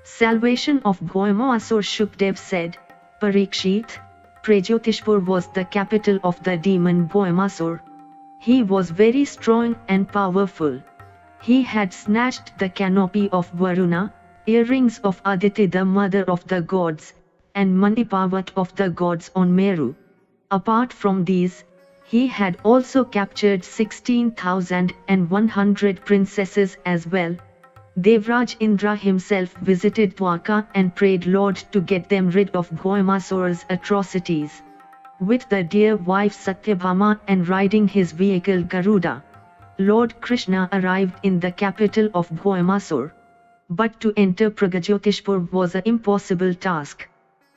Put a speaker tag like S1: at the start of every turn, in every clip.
S1: Salvation of Bhaumasur. Shukdev said, Parikshit, Prajyotishpur was the capital of the demon Bhaumasur. He was very strong and powerful. He had snatched the canopy of Varuna, earrings of Aditi the mother of the gods, and Manipavat of the gods on Meru. Apart from these, he had also captured 16,100 princesses as well. Devraj Indra himself visited Dwarka and prayed Lord to get them rid of Bhaumasur's atrocities. With the dear wife Satyabhama and riding his vehicle Garuda, Lord Krishna arrived in the capital of Bhaumasur. But to enter Prajyotishpur was an impossible task.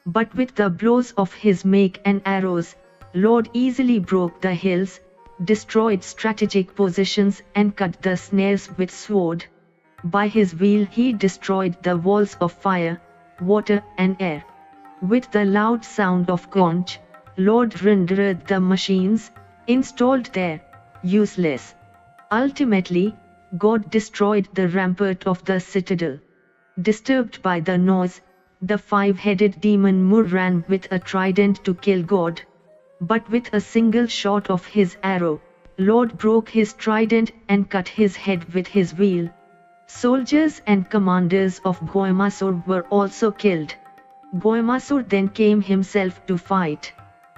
S1: But with the blows of his make and arrows, Lord easily broke the hills, destroyed strategic positions and cut the snares with sword. By his wheel he destroyed the walls of fire, water and air. With the loud sound of conch, Lord rendered the machines, installed there, useless. Ultimately, God destroyed the rampart of the citadel. Disturbed by the noise, the five-headed demon Mur ran with a trident to kill God. But with a single shot of his arrow, Lord broke his trident and cut his head with his wheel. Soldiers and commanders of Bhaumasur were also killed. Bhaumasur then came himself to fight.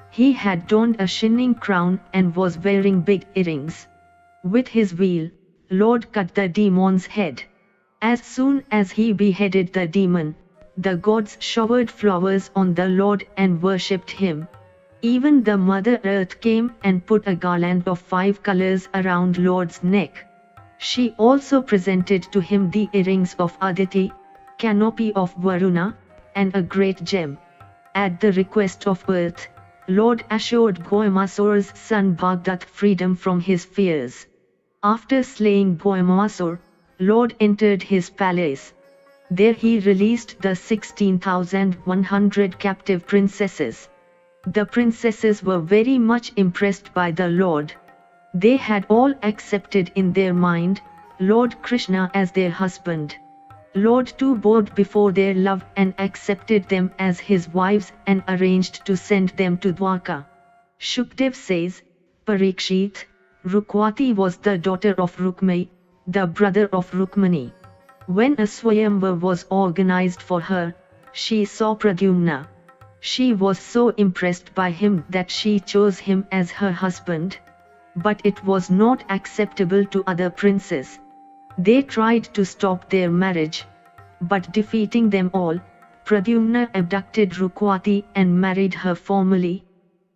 S1: He had donned a shining crown and was wearing big earrings. With his wheel, Lord cut the demon's head. As soon as he beheaded the demon, the gods showered flowers on the Lord and worshipped him. Even the Mother Earth came and put a garland of 5 colors around Lord's neck. She also presented to him the earrings of Aditi, canopy of Varuna, and a great gem. At the request of Earth, Lord assured Bhaumasur's son Bhagdat freedom from his fears. After slaying Bhaumasur, Lord entered his palace. There he released the 16,100 captive princesses. The princesses were very much impressed by the Lord. They had all accepted in their mind Lord Krishna as their husband. Lord too bowed before their love and accepted them as his wives and arranged to send them to Dwarka. Shukdev says, Parikshit, Rukwati was the daughter of Rukmai, the brother of Rukmani. When a Swayamvar was organized for her, she saw Pradyumna. She was so impressed by him that she chose him as her husband. But it was not acceptable to other princes. They tried to stop their marriage. But defeating them all, Pradyumna abducted Rukwati and married her formally.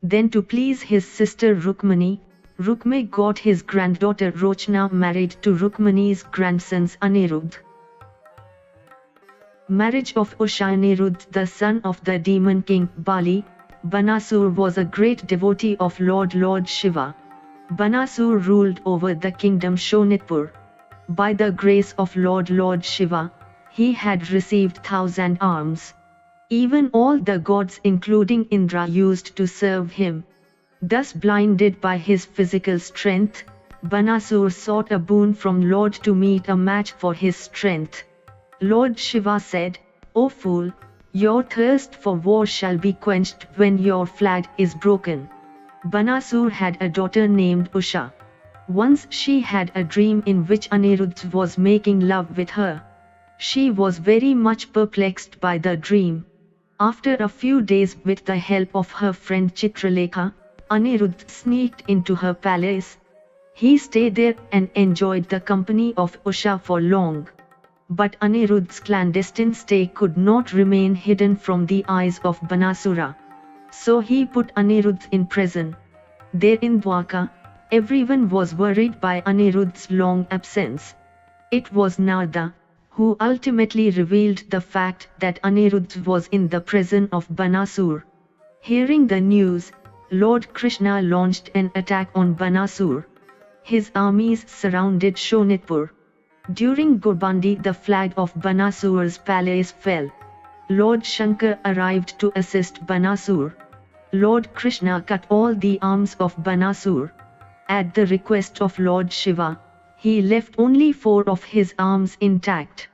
S1: Then to please his sister Rukmani, Rukmai got his granddaughter Rochna married to Rukmani's grandsons Anirudh. Marriage of Usha. Anirudh, the son of the demon king Bali, Banasur was a great devotee of Lord Shiva. Banasur ruled over the kingdom Shonitpur. By the grace of Lord Shiva, he had received 1,000 arms. Even all the gods including Indra used to serve him. Thus blinded by his physical strength, Banasur sought a boon from Lord to meet a match for his strength. Lord Shiva said, O fool, your thirst for war shall be quenched when your flag is broken. Banasur had a daughter named Usha. Once she had a dream in which Anirudh was making love with her. She was very much perplexed by the dream. After a few days, with the help of her friend Chitralekha, Anirudh sneaked into her palace. He stayed there and enjoyed the company of Usha for long. But Anirudh's clandestine stay could not remain hidden from the eyes of Banasura. So he put Anirudh in prison. There in Dwarka, everyone was worried by Anirudh's long absence. It was Narada who ultimately revealed the fact that Anirudh was in the prison of Banasur. Hearing the news, Lord Krishna launched an attack on Banasur. His armies surrounded Shonitpur. During Gurbandi, the flag of Banasur's palace fell. Lord Shankar arrived to assist Banasur. Lord Krishna cut all the arms of Banasur. At the request of Lord Shiva, he left only 4 of his arms intact.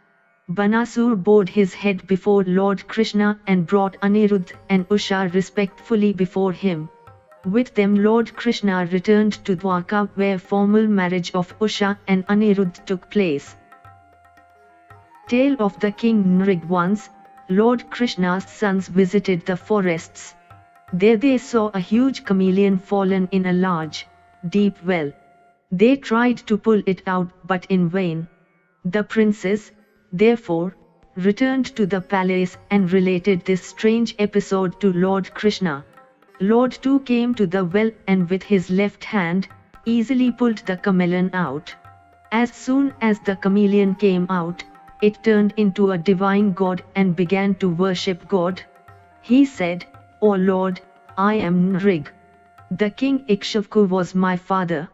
S1: Banasur bowed his head before Lord Krishna and brought Anirudh and Usha respectfully before him. With them Lord Krishna returned to Dwarka, where formal marriage of Usha and Anirudh took place. Tale of the King Nrig. Once, Lord Krishna's sons visited the forests. There they saw a huge chameleon fallen in a large, deep well. They tried to pull it out, but in vain. The princes, therefore, returned to the palace and related this strange episode to Lord Krishna. Lord too came to the well and with his left hand, easily pulled the chameleon out. As soon as the chameleon came out, it turned into a divine god and began to worship God. He said, "O Lord, I am Nrig. The king Ikshvaku was my father.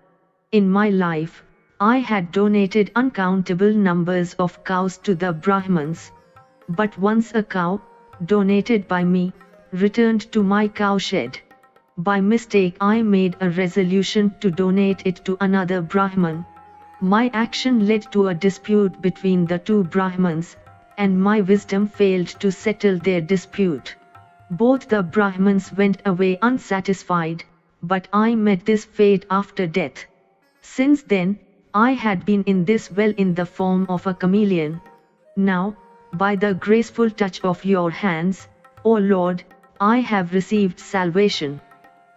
S1: In my life, I had donated uncountable numbers of cows to the Brahmins. But once a cow, donated by me, returned to my cowshed. By mistake I made a resolution to donate it to another Brahman. My action led to a dispute between the 2 Brahmins, and my wisdom failed to settle their dispute. Both the Brahmins went away unsatisfied, but I met this fate after death. Since then, I had been in this well in the form of a chameleon. Now, by the graceful touch of your hands, O Lord, I have received salvation."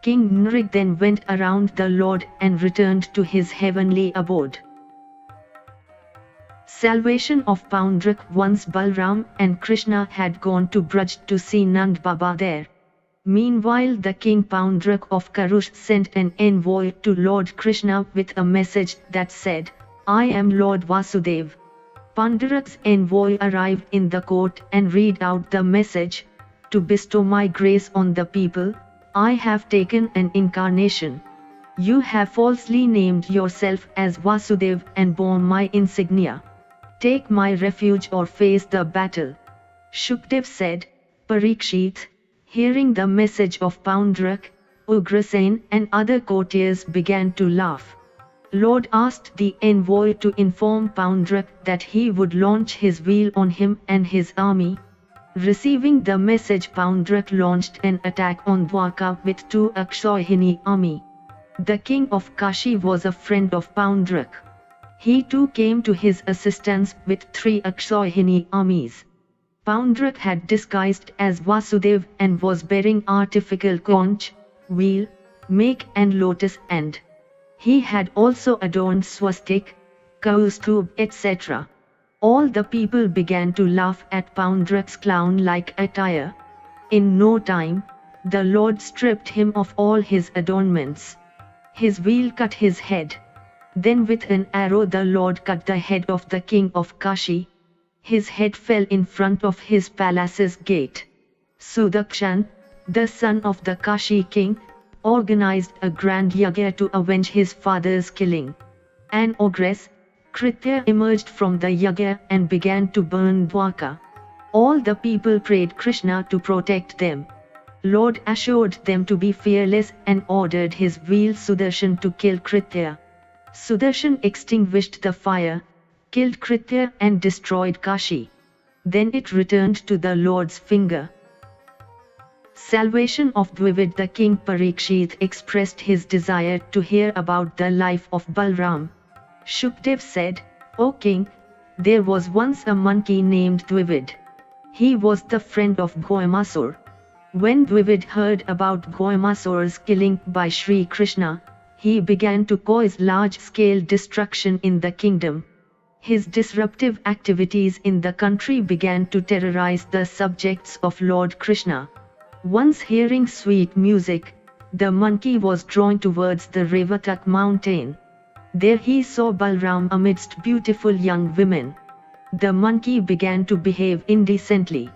S1: King Nrig then went around the Lord and returned to his heavenly abode. Salvation of Poundrak. Once Balram and Krishna had gone to Braj to see Nand Baba there. Meanwhile the king Poundrak of Karush sent an envoy to Lord Krishna with a message that said, "I am Lord Vasudev." Poundrak's envoy arrived in the court and read out the message, "To bestow my grace on the people, I have taken an incarnation. You have falsely named yourself as Vasudev and borne my insignia. Take my refuge or face the battle." Shukdev said, "Parikshit." Hearing the message of Poundrak, Ugrasen and other courtiers began to laugh. Lord asked the envoy to inform Poundrak that he would launch his wheel on him and his army. Receiving the message, Poundrak launched an attack on Dwarka with 2 Akshohini army. The king of Kashi was a friend of Poundrak. He too came to his assistance with 3 Akshohini armies. Poundrak had disguised as Vasudev and was bearing artificial conch, wheel, make and lotus end. He had also adorned swastik, kaustubh, etc. All the people began to laugh at Poundrak's clown-like attire. In no time, the Lord stripped him of all his adornments. His wheel cut his head. Then with an arrow the Lord cut the head of the king of Kashi. His head fell in front of his palace's gate. Sudakshan, the son of the Kashi king, organized a grand yagya to avenge his father's killing. An ogress, Kritya, emerged from the yagya and began to burn Dwarka. All the people prayed Krishna to protect them. Lord assured them to be fearless and ordered his wheel Sudarshan to kill Kritya. Sudarshan extinguished the fire, killed Kritya and destroyed Kashi. Then it returned to the Lord's finger. Salvation of Dvivid. The king Parikshit expressed his desire to hear about the life of Balram. Shukdev said, "O king, there was once a monkey named Dvivid. He was the friend of Goyamasur. When Dvivid heard about Goyamasur's killing by Sri Krishna, he began to cause large-scale destruction in the kingdom. His disruptive activities in the country began to terrorize the subjects of Lord Krishna. Once hearing sweet music, the monkey was drawn towards the Revatak mountain. There he saw Balram amidst beautiful young women. The monkey began to behave indecently.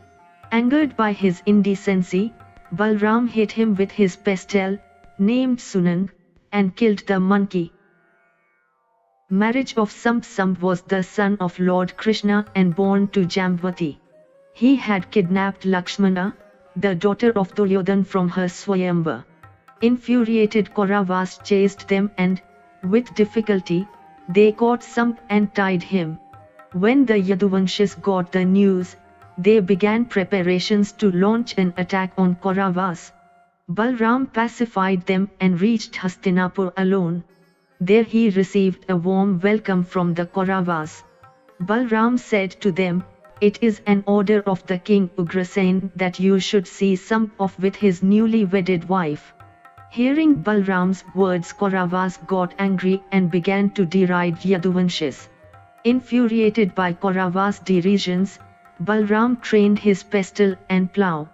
S1: Angered by his indecency, Balram hit him with his pestle, named Sunang, and killed the monkey. Marriage of Samp was the son of Lord Krishna and born to Jambavati. He had kidnapped Lakshmana, the daughter of Duryodhan, from her Swayamvar. Infuriated Kauravas chased them and, with difficulty, they caught Samp and tied him. When the Yaduvanshis got the news, they began preparations to launch an attack on Kauravas. Balram pacified them and reached Hastinapur alone. There he received a warm welcome from the Kauravas. Balram said to them, "It is an order of the king Ugrasen that you should see Samp off with his newly wedded wife." Hearing Balram's words, Kauravas got angry and began to deride Yaduvanshis. Infuriated by Kauravas' derisions, Balram trained his pestle and plough.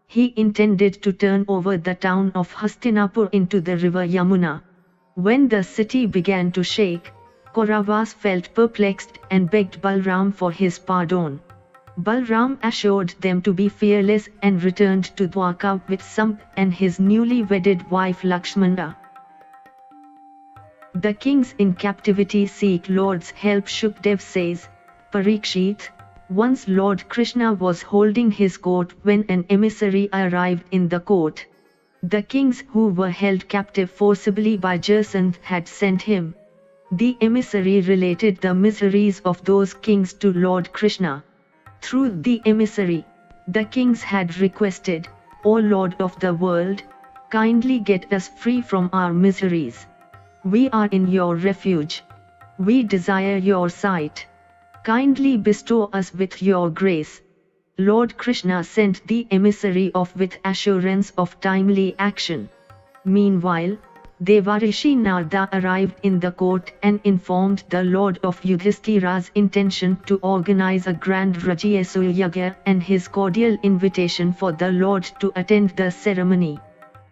S1: He intended to turn over the town of Hastinapur into the river Yamuna. When the city began to shake, Kauravas felt perplexed and begged Balram for his pardon. Balram assured them to be fearless and returned to Dwarka with Samp and his newly wedded wife Lakshmana. The kings in captivity seek Lord's help. Shukdev says, Parikshit, once Lord Krishna was holding his court when an emissary arrived in the court. The kings who were held captive forcibly by Jasant had sent him. The emissary related the miseries of those kings to Lord Krishna. Through the emissary, the kings had requested, "O Lord of the world, kindly get us free from our miseries. We are in your refuge. We desire your sight. Kindly bestow us with your grace." Lord Krishna sent the emissary off with assurance of timely action. Meanwhile, Devarishi Narada arrived in the court and informed the Lord of Yudhishthira's intention to organize a grand Rajyasul Yagya and his cordial invitation for the Lord to attend the ceremony.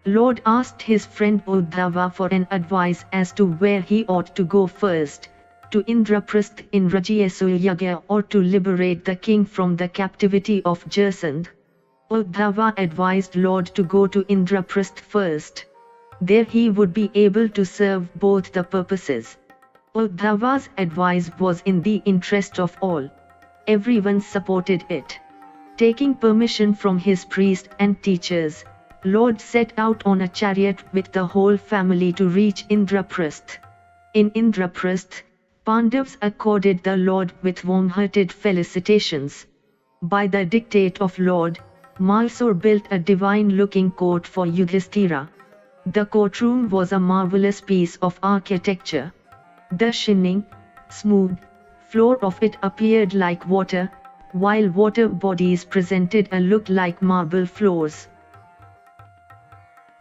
S1: Lord asked his friend Uddhava for an advice as to where he ought to go first, to Indraprasth in Rajyasul Yagya or to liberate the king from the captivity of Jasant. Uddhava advised Lord to go to Indraprasth first. There he would be able to serve both the purposes. Uddhava's advice was in the interest of all. Everyone supported it. Taking permission from his priest and teachers, Lord set out on a chariot with the whole family to reach Indraprasth. In Indraprasth, Pandavas accorded the Lord with warm-hearted felicitations. By the dictate of Lord, Mysore built a divine-looking court for Yudhishthira. The courtroom was a marvelous piece of architecture. The shining, smooth floor of it appeared like water, while water bodies presented a look like marble floors.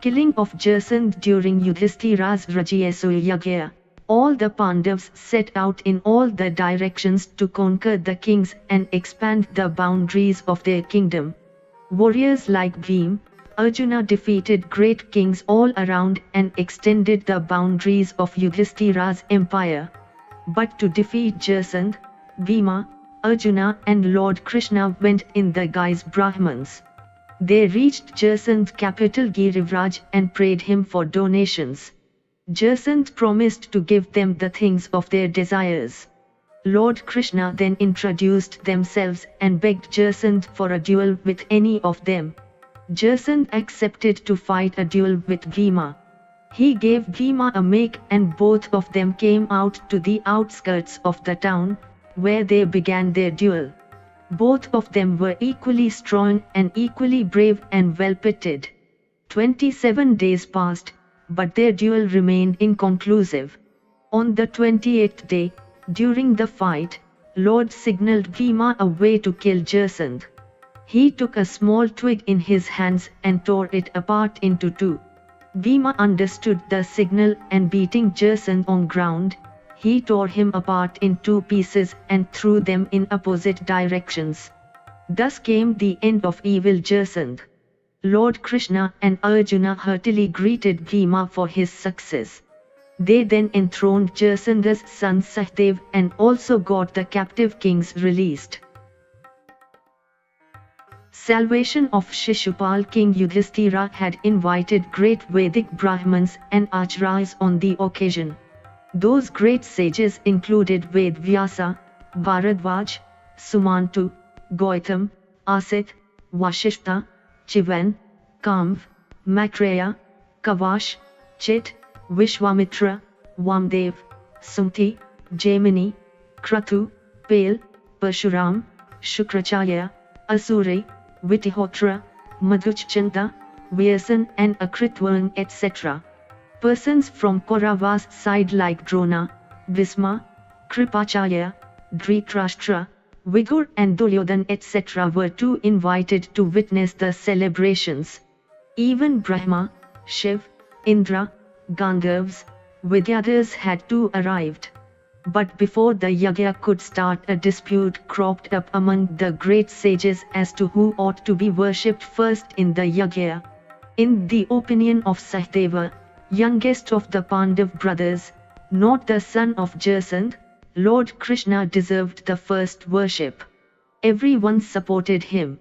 S1: Killing of Jasant during Yudhishthira's Rajyasul Yagya, all the Pandavas set out in all the directions to conquer the kings and expand the boundaries of their kingdom. Warriors like Bhim, Arjuna defeated great kings all around and extended the boundaries of Yudhishthira's empire. But to defeat Jasant, Bhima, Arjuna and Lord Krishna went in the guise Brahmans. They reached Jasant's capital Girivraj and prayed him for donations. Jasant promised to give them the things of their desires. Lord Krishna then introduced themselves and begged Jasant for a duel with any of them. Jasant accepted to fight a duel with Bhima. He gave Bhima a make and both of them came out to the outskirts of the town, where they began their duel. Both of them were equally strong and equally brave and well-pitted. 27 days passed, but their duel remained inconclusive. On the 28th day, during the fight, Lord signaled Bhima a way to kill Jasant. He took a small twig in his hands and tore it apart into two. Bhima understood the signal and beating Jasant on ground, he tore him apart in two pieces and threw them in opposite directions. Thus came the end of evil Jasant. Lord Krishna and Arjuna heartily greeted Bhima for his success. They then enthroned Jasant's son Sahdev and also got the captive kings released. Salvation of Shishupal. King Yudhishthira had invited great Vedic Brahmins and Acharyas on the occasion. Those great sages included Ved Vyasa, Bharadvaj, Sumantu, Gautam, Asit, Vashishta, Chivan, Kamv, Maitreya, Kavash, Chit, Vishwamitra, Vamdev, Sumti, Jaimini, Kratu, Pale, Parshuram, Shukracharya, Asuri, Vitihotra, Madhuchchanda, Vyasan and Akritvan etc. Persons from Kauravas side like Drona, Bhisma, Kripacharya, Dhritarashtra, Vigur and Duryodhan etc. were too invited to witness the celebrations. Even Brahma, Shiv, Indra, Gandharvas, Vidyadhars had too arrived. But before the yajna could start, a dispute cropped up among the great sages as to who ought to be worshipped first in the yajna. In the opinion of Sahdeva, youngest of the Pandav brothers, not the son of Jasant, Lord Krishna deserved the first worship. Everyone supported him.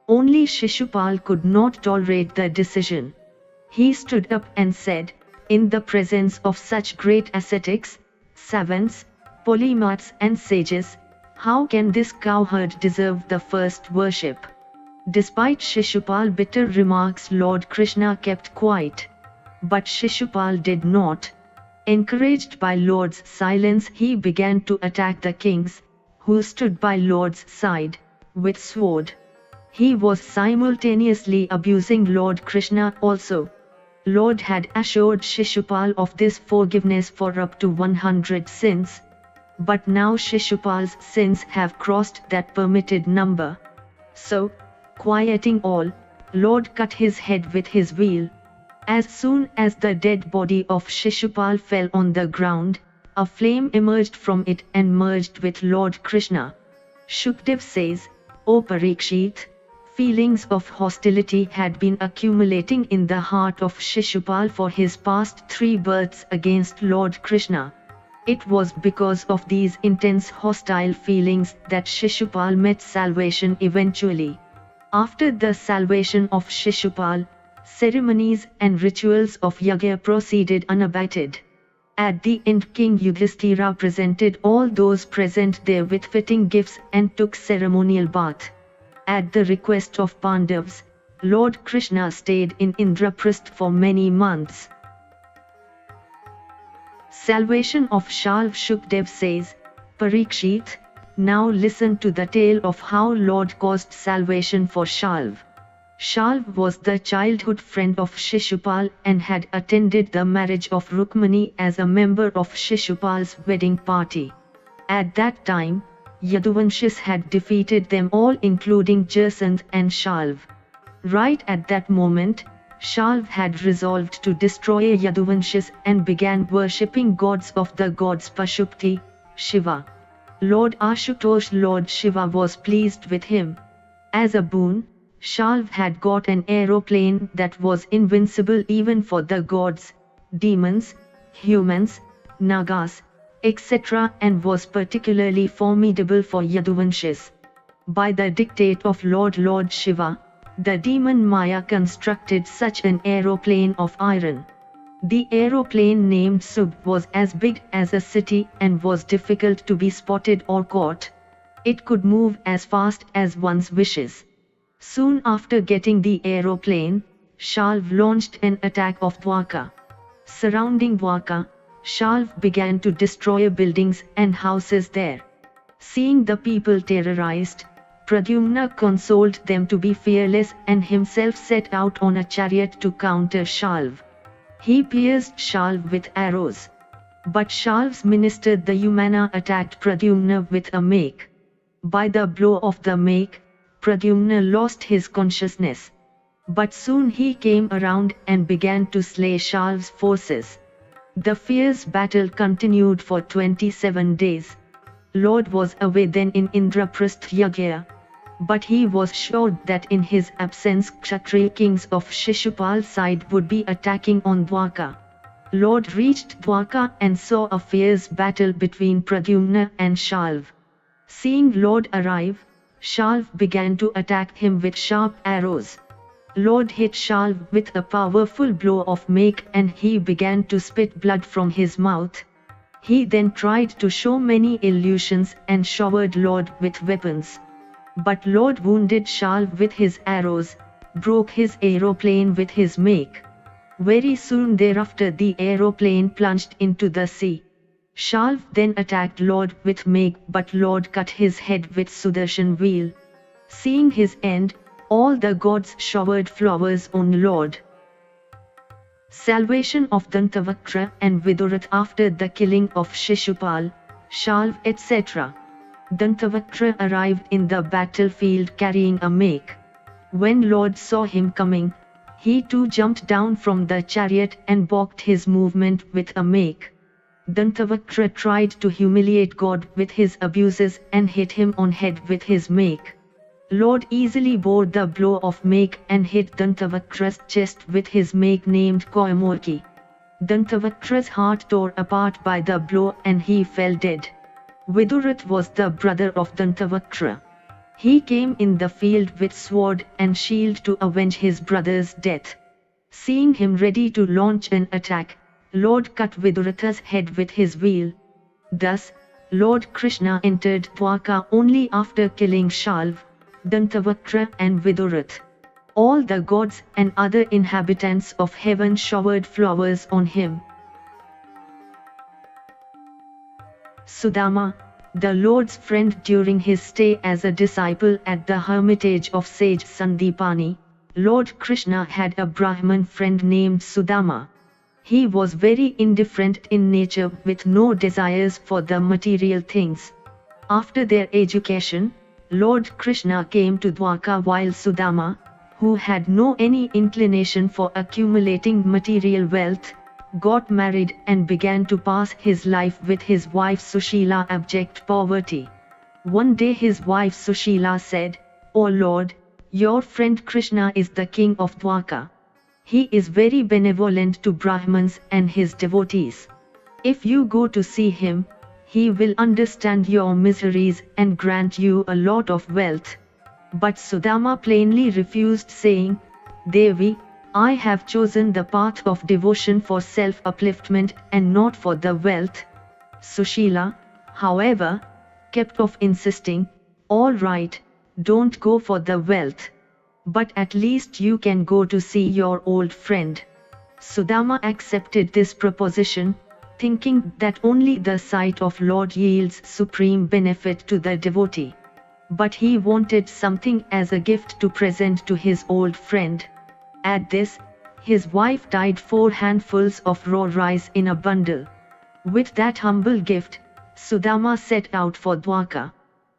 S1: Only Shishupal could not tolerate the decision. He stood up and said, in the presence of such great ascetics, savants, polymaths and sages, how can this cowherd deserve the first worship? Despite Shishupal's bitter remarks, Lord Krishna kept quiet. But Shishupal did not. Encouraged by Lord's silence, he began to attack the kings, who stood by Lord's side, with sword. He was simultaneously abusing Lord Krishna also. Lord had assured Shishupal of this forgiveness for up to 100 sins. But now Shishupal's sins have crossed that permitted number. So, quieting all, Lord cut his head with his wheel. As soon as the dead body of Shishupal fell on the ground, a flame emerged from it and merged with Lord Krishna. Shukdev says, O Parikshit, feelings of hostility had been accumulating in the heart of Shishupal for his past 3 births against Lord Krishna. It was because of these intense hostile feelings that Shishupal met salvation eventually. After the salvation of Shishupal, ceremonies and rituals of yajna proceeded unabated. At the end, King Yudhishthira presented all those present there with fitting gifts and took ceremonial bath. At the request of Pandavas, Lord Krishna stayed in Indraprastha for many months. Salvation of Shalv. Shukdev says, Parikshit, now listen to the tale of how Lord caused salvation for Shalv. Shalv was the childhood friend of Shishupal and had attended the marriage of Rukmani as a member of Shishupal's wedding party. At that time, Yaduvanshis had defeated them all, including Jasant and Shalv. Right at that moment, Shalv had resolved to destroy Yaduvanshis and began worshipping gods of the gods Pashupati, Shiva. Lord Ashutosh, Lord Shiva was pleased with him. As a boon, Shalv had got an aeroplane that was invincible even for the gods, demons, humans, nagas, etc. and was particularly formidable for Yaduvanshis. By the dictate of Lord Shiva, the demon Maya constructed such an aeroplane of iron. The aeroplane named Sub was as big as a city and was difficult to be spotted or caught. It could move as fast as one's wishes. Soon after getting the aeroplane, Shalv launched an attack of Dwarka. Surrounding Dwarka, Shalv began to destroy buildings and houses there. Seeing the people terrorized, Pradyumna consoled them to be fearless and himself set out on a chariot to counter Shalv. He pierced Shalv with arrows. But Shalv's minister the Yumana attacked Pradyumna with a make. By the blow of the make, Pradyumna lost his consciousness. But soon he came around and began to slay Shalv's forces. The fierce battle continued for 27 days. Lord was away then in Indraprastha Yagya. But he was sure that in his absence Kshatriya kings of Shishupal's side would be attacking on Dwarka. Lord reached Dwarka and saw a fierce battle between Pradyumna and Shalv. Seeing Lord arrive, Shalv began to attack him with sharp arrows. Lord hit Shalv with a powerful blow of make and he began to spit blood from his mouth. He then tried to show many illusions and showered Lord with weapons. But Lord wounded Shalv with his arrows, broke his aeroplane with his make. Very soon thereafter the aeroplane plunged into the sea. Shalv then attacked Lord with make, but Lord cut his head with Sudarshan wheel. Seeing his end, all the gods showered flowers on Lord. Salvation of Dantavakra and Vidurath after the killing of Shishupal, Shalv etc. Dantavakra arrived in the battlefield carrying a make. When Lord saw him coming, he too jumped down from the chariot and balked his movement with a make. Dantavakra tried to humiliate God with his abuses and hit him on head with his make. Lord easily bore the blow of make and hit Dantavakra's chest with his make named Koyamurki. Dantavakra's heart tore apart by the blow and he fell dead. Vidurath was the brother of Dantavakra. He came in the field with sword and shield to avenge his brother's death. Seeing him ready to launch an attack, Lord cut Viduratha's head with his wheel. Thus, Lord Krishna entered Dwarka only after killing Shalv, Dantavakra and Vidurath. All the gods and other inhabitants of heaven showered flowers on him. Sudama, the Lord's friend during his stay as a disciple at the hermitage of sage Sandipani, Lord Krishna had a Brahman friend named Sudama. He was very indifferent in nature with no desires for the material things. After their education, Lord Krishna came to Dwarka while Sudama, who had no any inclination for accumulating material wealth, got married and began to pass his life with his wife Sushila abject poverty. One day his wife Sushila said, "O Lord, your friend Krishna is the king of Dwarka. He is very benevolent to Brahmins and his devotees. If you go to see him, he will understand your miseries and grant you a lot of wealth." But Sudama plainly refused, saying, "Devi, I have chosen the path of devotion for self-upliftment and not for the wealth." Sushila, however, kept off insisting, "All right, don't go for the wealth. But at least you can go to see your old friend." Sudama accepted this proposition, thinking that only the sight of Lord yields supreme benefit to the devotee. But he wanted something as a gift to present to his old friend. At this, his wife tied 4 handfuls of raw rice in a bundle. With that humble gift, Sudama set out for Dwarka.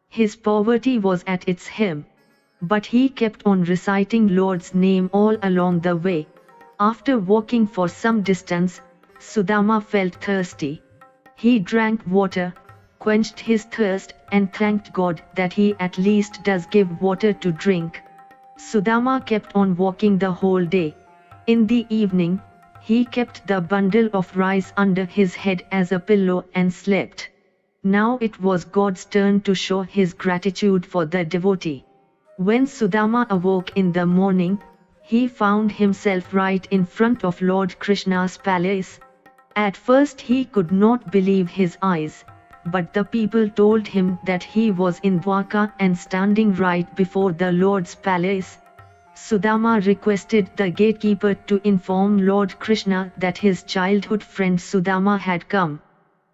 S1: His poverty was at its hem. But he kept on reciting Lord's name all along the way. After walking for some distance, Sudama felt thirsty. He drank water, quenched his thirst and thanked God that he at least does give water to drink. Sudama kept on walking the whole day. In the evening, he kept the bundle of rice under his head as a pillow and slept. Now it was God's turn to show his gratitude for the devotee. When Sudama awoke in the morning, he found himself right in front of Lord Krishna's palace. At first he could not believe his eyes, but the people told him that he was in Dwarka and standing right before the Lord's palace. Sudama requested the gatekeeper to inform Lord Krishna that his childhood friend Sudama had come.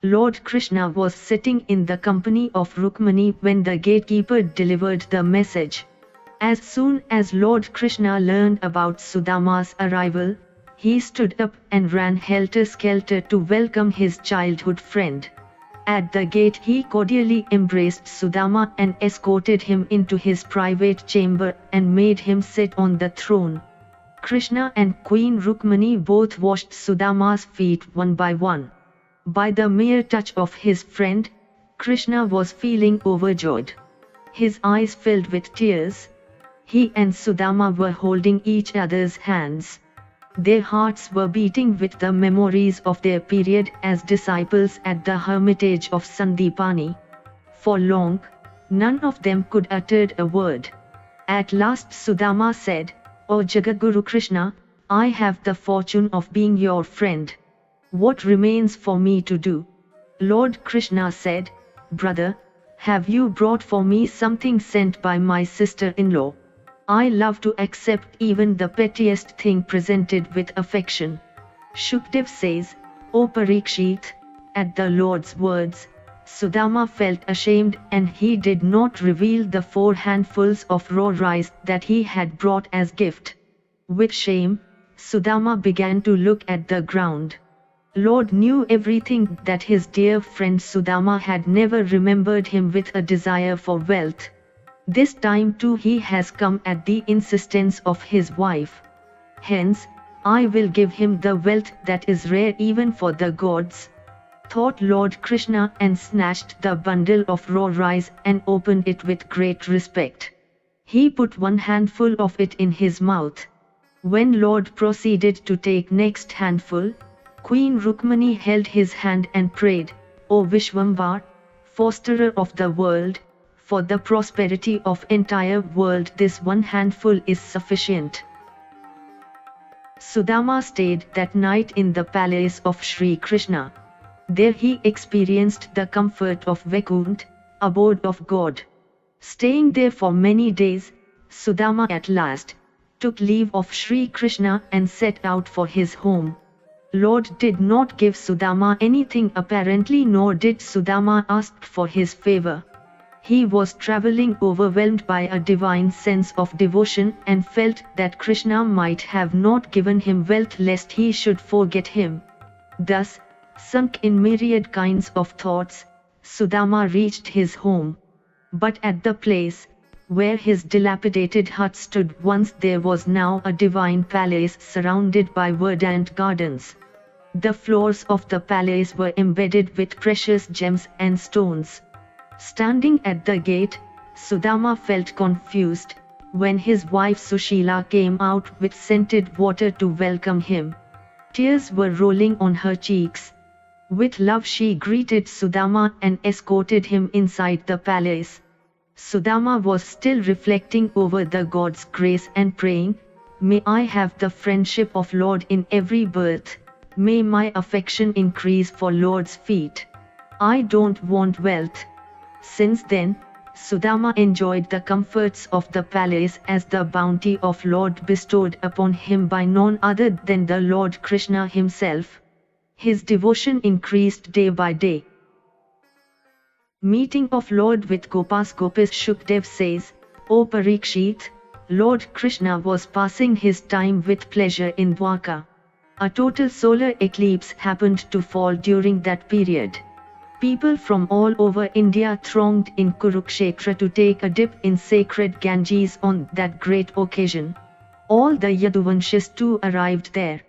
S1: Lord Krishna was sitting in the company of Rukmani when the gatekeeper delivered the message. As soon as Lord Krishna learned about Sudama's arrival, he stood up and ran helter-skelter to welcome his childhood friend. At the gate he cordially embraced Sudama and escorted him into his private chamber and made him sit on the throne. Krishna and Queen Rukmani both washed Sudama's feet one by one. By the mere touch of his friend, Krishna was feeling overjoyed. His eyes filled with tears. He and Sudama were holding each other's hands. Their hearts were beating with the memories of their period as disciples at the hermitage of Sandipani. For long, none of them could utter a word. At last Sudama said, "O Jagadguru Krishna, I have the fortune of being your friend. What remains for me to do?" Lord Krishna said, "Brother, have you brought for me something sent by my sister-in-law?" I love to accept even the pettiest thing presented with affection. Shukdev says, O Parikshit, at the Lord's words, Sudama felt ashamed and he did not reveal the 4 handfuls of raw rice that he had brought as gift. With shame, Sudama began to look at the ground. Lord knew everything, that his dear friend Sudama had never remembered him with a desire for wealth. This time too he has come at the insistence of his wife. Hence, I will give him the wealth that is rare even for the gods, thought Lord Krishna, and snatched the bundle of raw rice and opened it with great respect. He put 1 handful of it in his mouth. When Lord proceeded to take next handful, Queen Rukmani held his hand and prayed, O Vishwambar, fosterer of the world, for the prosperity of entire world this 1 handful is sufficient. Sudama stayed that night in the palace of Sri Krishna. There he experienced the comfort of Vaikuntha, abode of God. Staying there for many days, Sudama at last took leave of Sri Krishna and set out for his home. Lord did not give Sudama anything apparently, nor did Sudama ask for his favor. He was traveling overwhelmed by a divine sense of devotion and felt that Krishna might have not given him wealth lest he should forget him. Thus, sunk in myriad kinds of thoughts, Sudama reached his home. But at the place where his dilapidated hut stood once there was now a divine palace surrounded by verdant gardens. The floors of the palace were embedded with precious gems and stones. Standing at the gate, Sudama felt confused when his wife Sushila came out with scented water to welcome him. Tears were rolling on her cheeks. With love she greeted Sudama and escorted him inside the palace. Sudama was still reflecting over the God's grace and praying, May I have the friendship of Lord in every birth, may my affection increase for Lord's feet. I don't want wealth. Since then, Sudama enjoyed the comforts of the palace as the bounty of Lord bestowed upon him by none other than the Lord Krishna himself. His devotion increased day by day. Meeting of Lord with Gopis Shukdev says, O Parikshit, Lord Krishna was passing his time with pleasure in Dwarka. A total solar eclipse happened to fall during that period. People from all over India thronged in Kurukshetra to take a dip in sacred Ganges on that great occasion. All the Yaduvanshis too arrived there.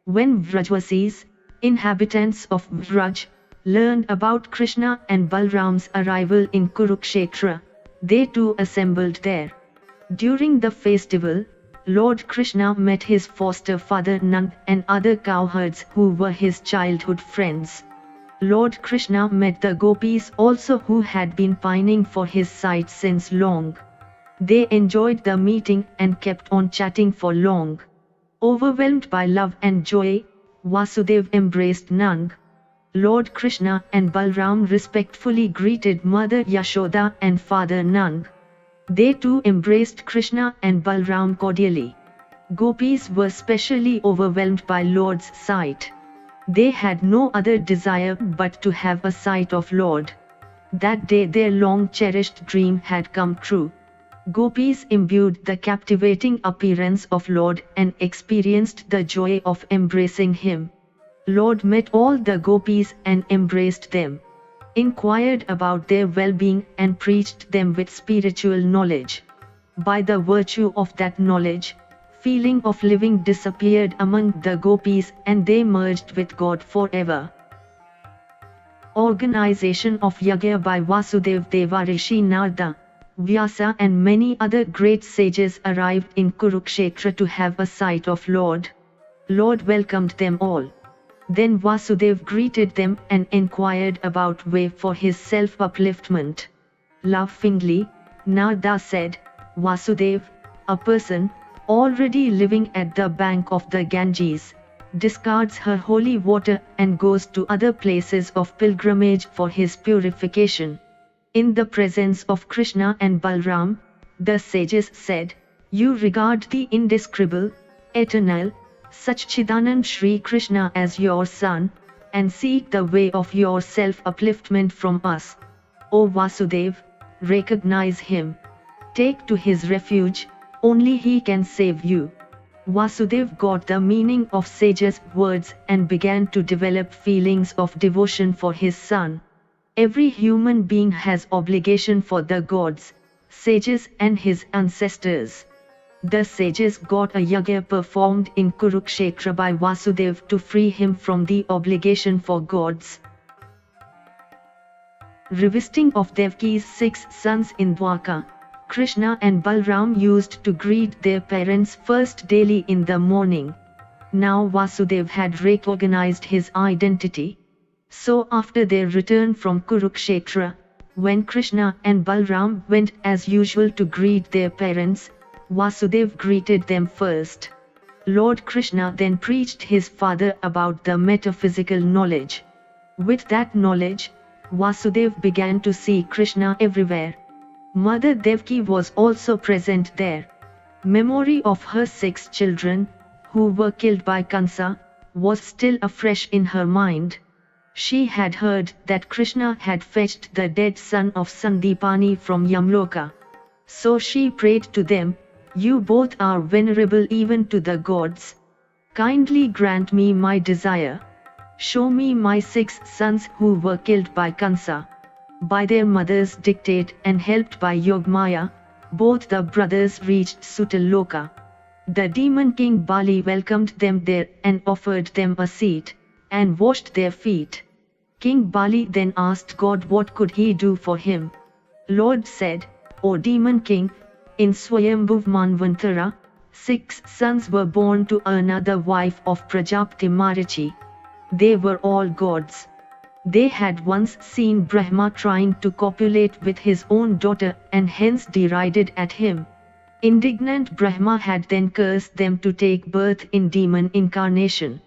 S1: When Vrajvasis, inhabitants of Vraj, learned about Krishna and Balram's arrival in Kurukshetra, they too assembled there. During the festival, Lord Krishna met his foster father Nand and other cowherds who were his childhood friends. Lord Krishna met the gopis also, who had been pining for his sight since long. They enjoyed the meeting and kept on chatting for long. Overwhelmed by love and joy, Vasudev embraced Nand. Lord Krishna and Balram respectfully greeted Mother Yashoda and Father Nand. They too embraced Krishna and Balram cordially. Gopis were specially overwhelmed by Lord's sight. They had no other desire but to have a sight of Lord. That day their long-cherished dream had come true. Gopis imbued the captivating appearance of Lord and experienced the joy of embracing him. Lord met all the gopis and embraced them, inquired about their well-being and preached them with spiritual knowledge. By the virtue of that knowledge, feeling of living disappeared among the gopis and they merged with God forever. Organization of Yagya by Vasudev Deva, Rishi Narada, Vyasa and many other great sages arrived in Kurukshetra to have a sight of Lord. Lord welcomed them all. Then Vasudev greeted them and inquired about way for his self-upliftment. Laughingly, Narada said, Vasudev, a person, already living at the bank of the Ganges, discards her holy water and goes to other places of pilgrimage for his purification. In the presence of Krishna and Balram, the sages said, You regard the indescribable, eternal, Satchidanand Shri Krishna as your son, and seek the way of your self-upliftment from us. O Vasudev, recognize him. Take to his refuge, only he can save you. Vasudev got the meaning of sage's words and began to develop feelings of devotion for his son. Every human being has obligation for the gods, sages and his ancestors. The sages got a yajna performed in Kurukshetra by Vasudev to free him from the obligation for gods. Revisiting of Devaki's 6 sons in Dwarka, Krishna and Balram used to greet their parents first daily in the morning. Now Vasudev had recognized his identity. So after their return from Kurukshetra, when Krishna and Balram went as usual to greet their parents, Vasudev greeted them first. Lord Krishna then preached his father about the metaphysical knowledge. With that knowledge, Vasudev began to see Krishna everywhere. Mother Devaki was also present there. Memory of her 6 children, who were killed by Kansa, was still afresh in her mind. She had heard that Krishna had fetched the dead son of Sandipani from Yamloka. So she prayed to them, "You both are venerable even to the gods. Kindly grant me my desire. Show me my 6 sons who were killed by Kansa." By their mother's dictate and helped by Yogmaya, both the brothers reached Sutaloka. The demon king Bali welcomed them there and offered them a seat, and washed their feet. King Bali then asked God what could he do for him. Lord said, "O demon king, in Swayambhuv Manvantara, 6 sons were born to another wife of Prajapati Marichi. They were all gods. They had once seen Brahma trying to copulate with his own daughter and hence derided at him. Indignant Brahma had then cursed them to take birth in demon incarnation.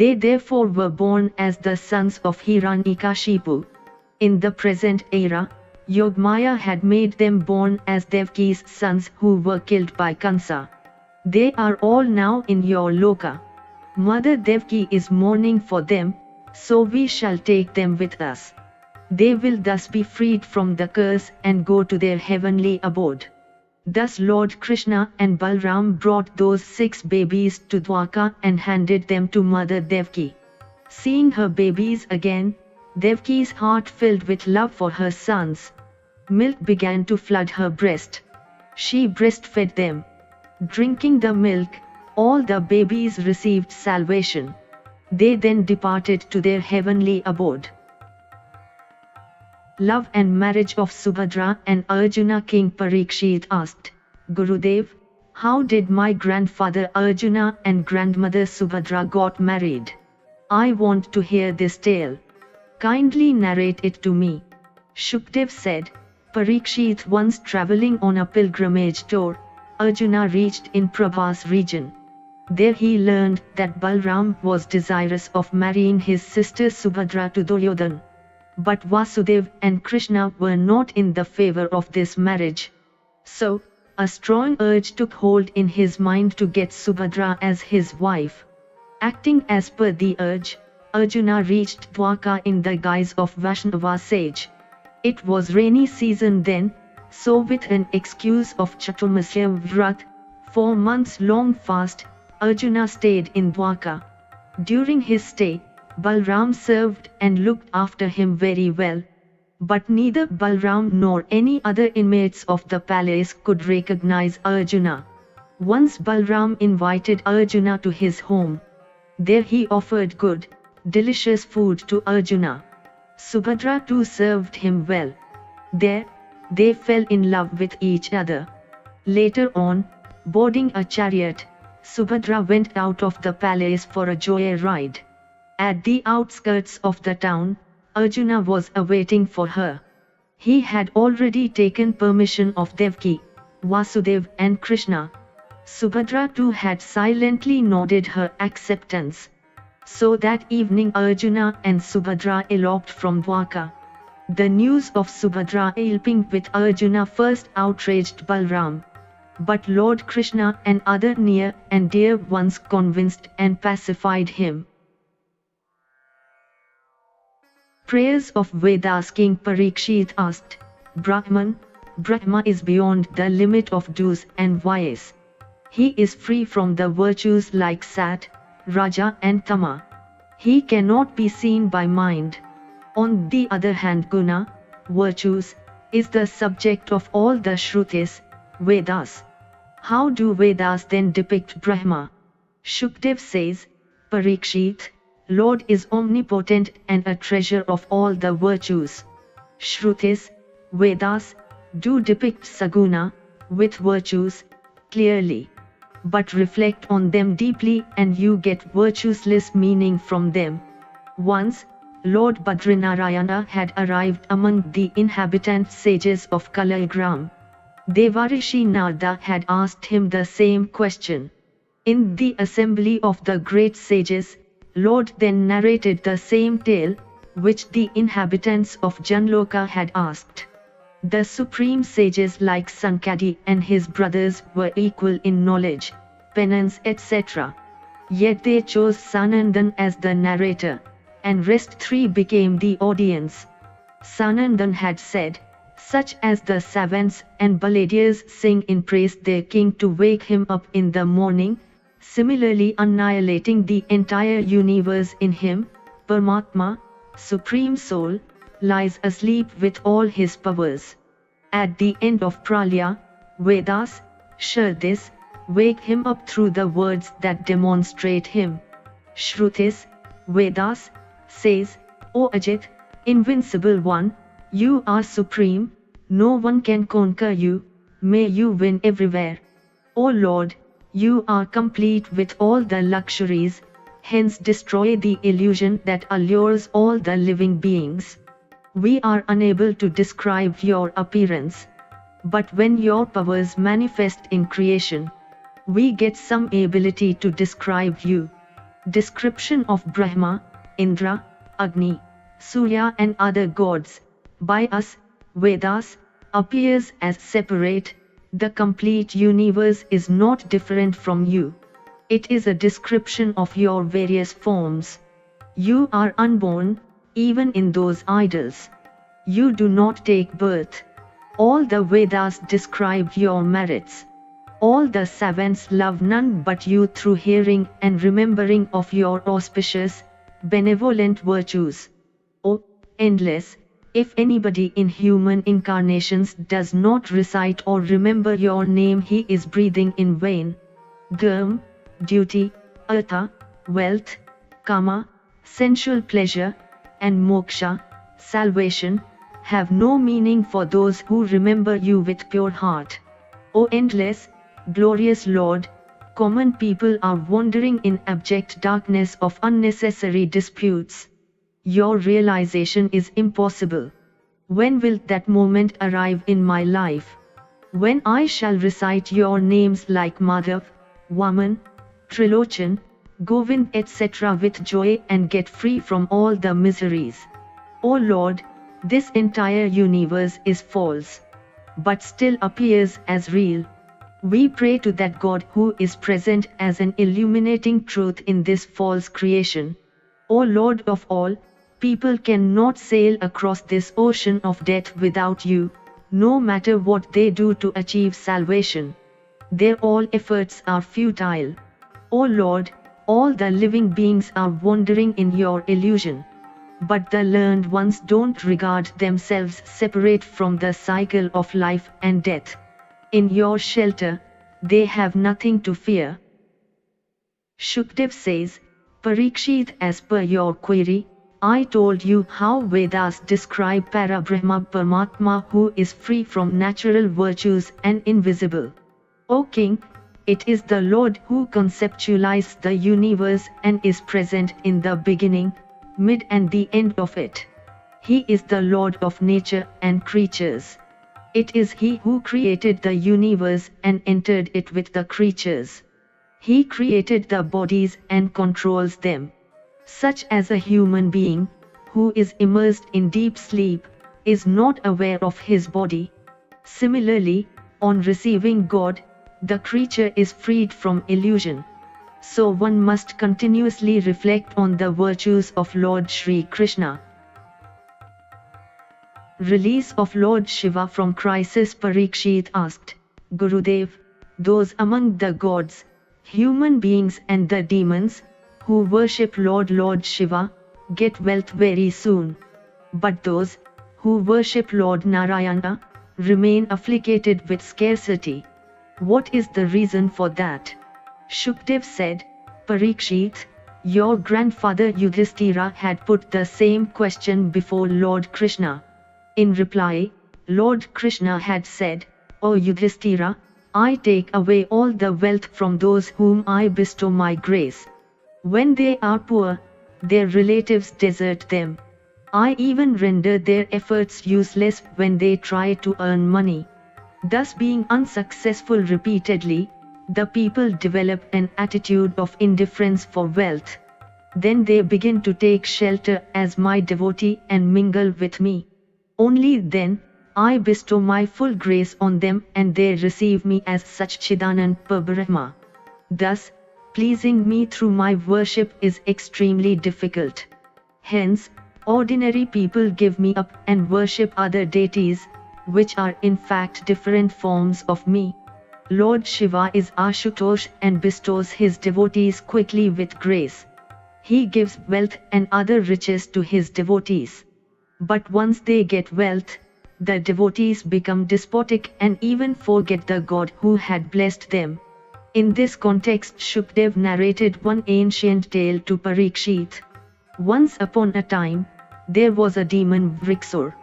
S1: They therefore were born as the sons of Hiranyakashipu. In the present era, Yogmaya had made them born as Devaki's sons who were killed by Kansa. They are all now in your loka. Mother Devaki is mourning for them, so we shall take them with us. They will thus be freed from the curse and go to their heavenly abode." Thus Lord Krishna and Balram brought those 6 babies to Dwarka and handed them to Mother Devaki. Seeing her babies again, Devaki's heart filled with love for her sons. Milk began to flood her breast. She breastfed them. Drinking the milk, all the babies received salvation. They then departed to their heavenly abode. Love and marriage of Subhadra and Arjuna. King Parikshit asked, "Gurudev, how did my grandfather Arjuna and grandmother Subhadra got married? I want to hear this tale. Kindly narrate it to me." Shukdev said, "Parikshit, once travelling on a pilgrimage tour, Arjuna reached in Prabhas region. There he learned that Balram was desirous of marrying his sister Subhadra to Duryodhan. But Vasudev and Krishna were not in the favor of this marriage. So, a strong urge took hold in his mind to get Subhadra as his wife. Acting as per the urge, Arjuna reached Dwarka in the guise of Vaishnava sage. It was rainy season then, so with an excuse of Chaturmasya Vrat, 4 months long fast, Arjuna stayed in Dwarka. During his stay, Balram served and looked after him very well. But neither Balram nor any other inmates of the palace could recognize Arjuna. Once Balram invited Arjuna to his home. There he offered good, delicious food to Arjuna. Subhadra too served him well. There, they fell in love with each other. Later on, boarding a chariot, Subhadra went out of the palace for a joyride. At the outskirts of the town, Arjuna was awaiting for her. He had already taken permission of Devaki, Vasudev and Krishna. Subhadra too had silently nodded her acceptance. So that evening Arjuna and Subhadra eloped from Dwarka. The news of Subhadra eloping with Arjuna first outraged Balram. but Lord Krishna and other near and dear ones convinced and pacified him. Prayers of Vedas. King Parikshit asked, Brahman, Brahma is beyond the limit of do's and whys. He is free from the virtues like Sat, Raja and Tama. He cannot be seen by mind. On the other hand, Guna, virtues, is the subject of all the Shrutis, Vedas. How do Vedas then depict Brahma? Shukdev says, Parikshit, Lord is omnipotent and a treasure of all the virtues. Shrutis, Vedas, do depict Saguna, with virtues, clearly. But reflect on them deeply and you get virtueless meaning from them. Once, Lord Badrinarayana had arrived among the inhabitant sages of Kalagram. Devarishi Narada had asked him the same question. In the assembly of the great sages, Lord then narrated the same tale, which the inhabitants of Janloka had asked. The supreme sages like Sankadi and his brothers were equal in knowledge, penance etc. Yet they chose Sanandan as the narrator, and rest three became the audience. Sanandan had said, such as the savants and balladeers sing in praise their king to wake him up in the morning, similarly annihilating the entire universe in him, Paramatma, Supreme Soul, lies asleep with all his powers. At the end of Pralaya, Vedas, Shrutis, wake him up through the words that demonstrate him. Shrutis, Vedas, says, O Ajit, invincible one, you are supreme, no one can conquer you, may you win everywhere. O Lord, you are complete with all the luxuries, hence destroy the illusion that allures all the living beings. We are unable to describe your appearance. But when your powers manifest in creation, we get some ability to describe you. Description of Brahma, Indra, Agni, Surya and other gods, by us, Vedas, appears as separate. The complete universe is not different from you. It is a description of your various forms. You are unborn, even in those idols. You do not take birth. All the Vedas describe your merits. All the savants love none but you through hearing and remembering of your auspicious, benevolent virtues. O endless, if anybody in human incarnations does not recite or remember your name, he is breathing in vain. Dharma, duty, artha, wealth, kama, sensual pleasure, and moksha, salvation, have no meaning for those who remember you with pure heart. O endless, glorious Lord, common people are wandering in abject darkness of unnecessary disputes. Your realization is impossible. When will that moment arrive in my life? When I shall recite your names like Madhav, Vaman, Trilochan, Govind etc. with joy and get free from all the miseries. O Lord, this entire universe is false, but still appears as real. We pray to that God who is present as an illuminating truth in this false creation. O Lord of all, people cannot sail across this ocean of death without you, no matter what they do to achieve salvation. Their all efforts are futile. O Lord, all the living beings are wandering in your illusion. But the learned ones don't regard themselves separate from the cycle of life and death. In your shelter, they have nothing to fear. Shukdev says, Parikshit, as per your query, I told you how Vedas describe Parabrahma Paramatma who is free from natural virtues and invisible. O King, it is the Lord who conceptualized the universe and is present in the beginning, mid and the end of it. He is the Lord of nature and creatures. It is He who created the universe and entered it with the creatures. He created the bodies and controls them. Such as a human being, who is immersed in deep sleep, is not aware of his body. Similarly, on receiving God, the creature is freed from illusion. So one must continuously reflect on the virtues of Lord Shri Krishna. Release of Lord Shiva from crisis. Parikshit asked, Gurudev, those among the gods, human beings and the demons, who worship Lord Shiva, get wealth very soon. But those, who worship Lord Narayana, remain afflicted with scarcity. What is the reason for that? Shukdev said, Parikshit, your grandfather Yudhishthira had put the same question before Lord Krishna. In reply, Lord Krishna had said, O Yudhishthira, I take away all the wealth from those whom I bestow my grace. When they are poor, their relatives desert them. I even render their efforts useless when they try to earn money. Thus, being unsuccessful repeatedly, the people develop an attitude of indifference for wealth. Then they begin to take shelter as my devotee and mingle with me. Only then, I bestow my full grace on them and they receive me as such Chidanand Parbrahma. Thus, pleasing me through my worship is extremely difficult. Hence, ordinary people give me up and worship other deities, which are in fact different forms of me. Lord Shiva is Ashutosh and bestows his devotees quickly with grace. He gives wealth and other riches to his devotees. But once they get wealth, the devotees become despotic and even forget the God who had blessed them. In this context, Shukdev narrated one ancient tale to Parikshit. Once upon a time, there was a demon Vriksur.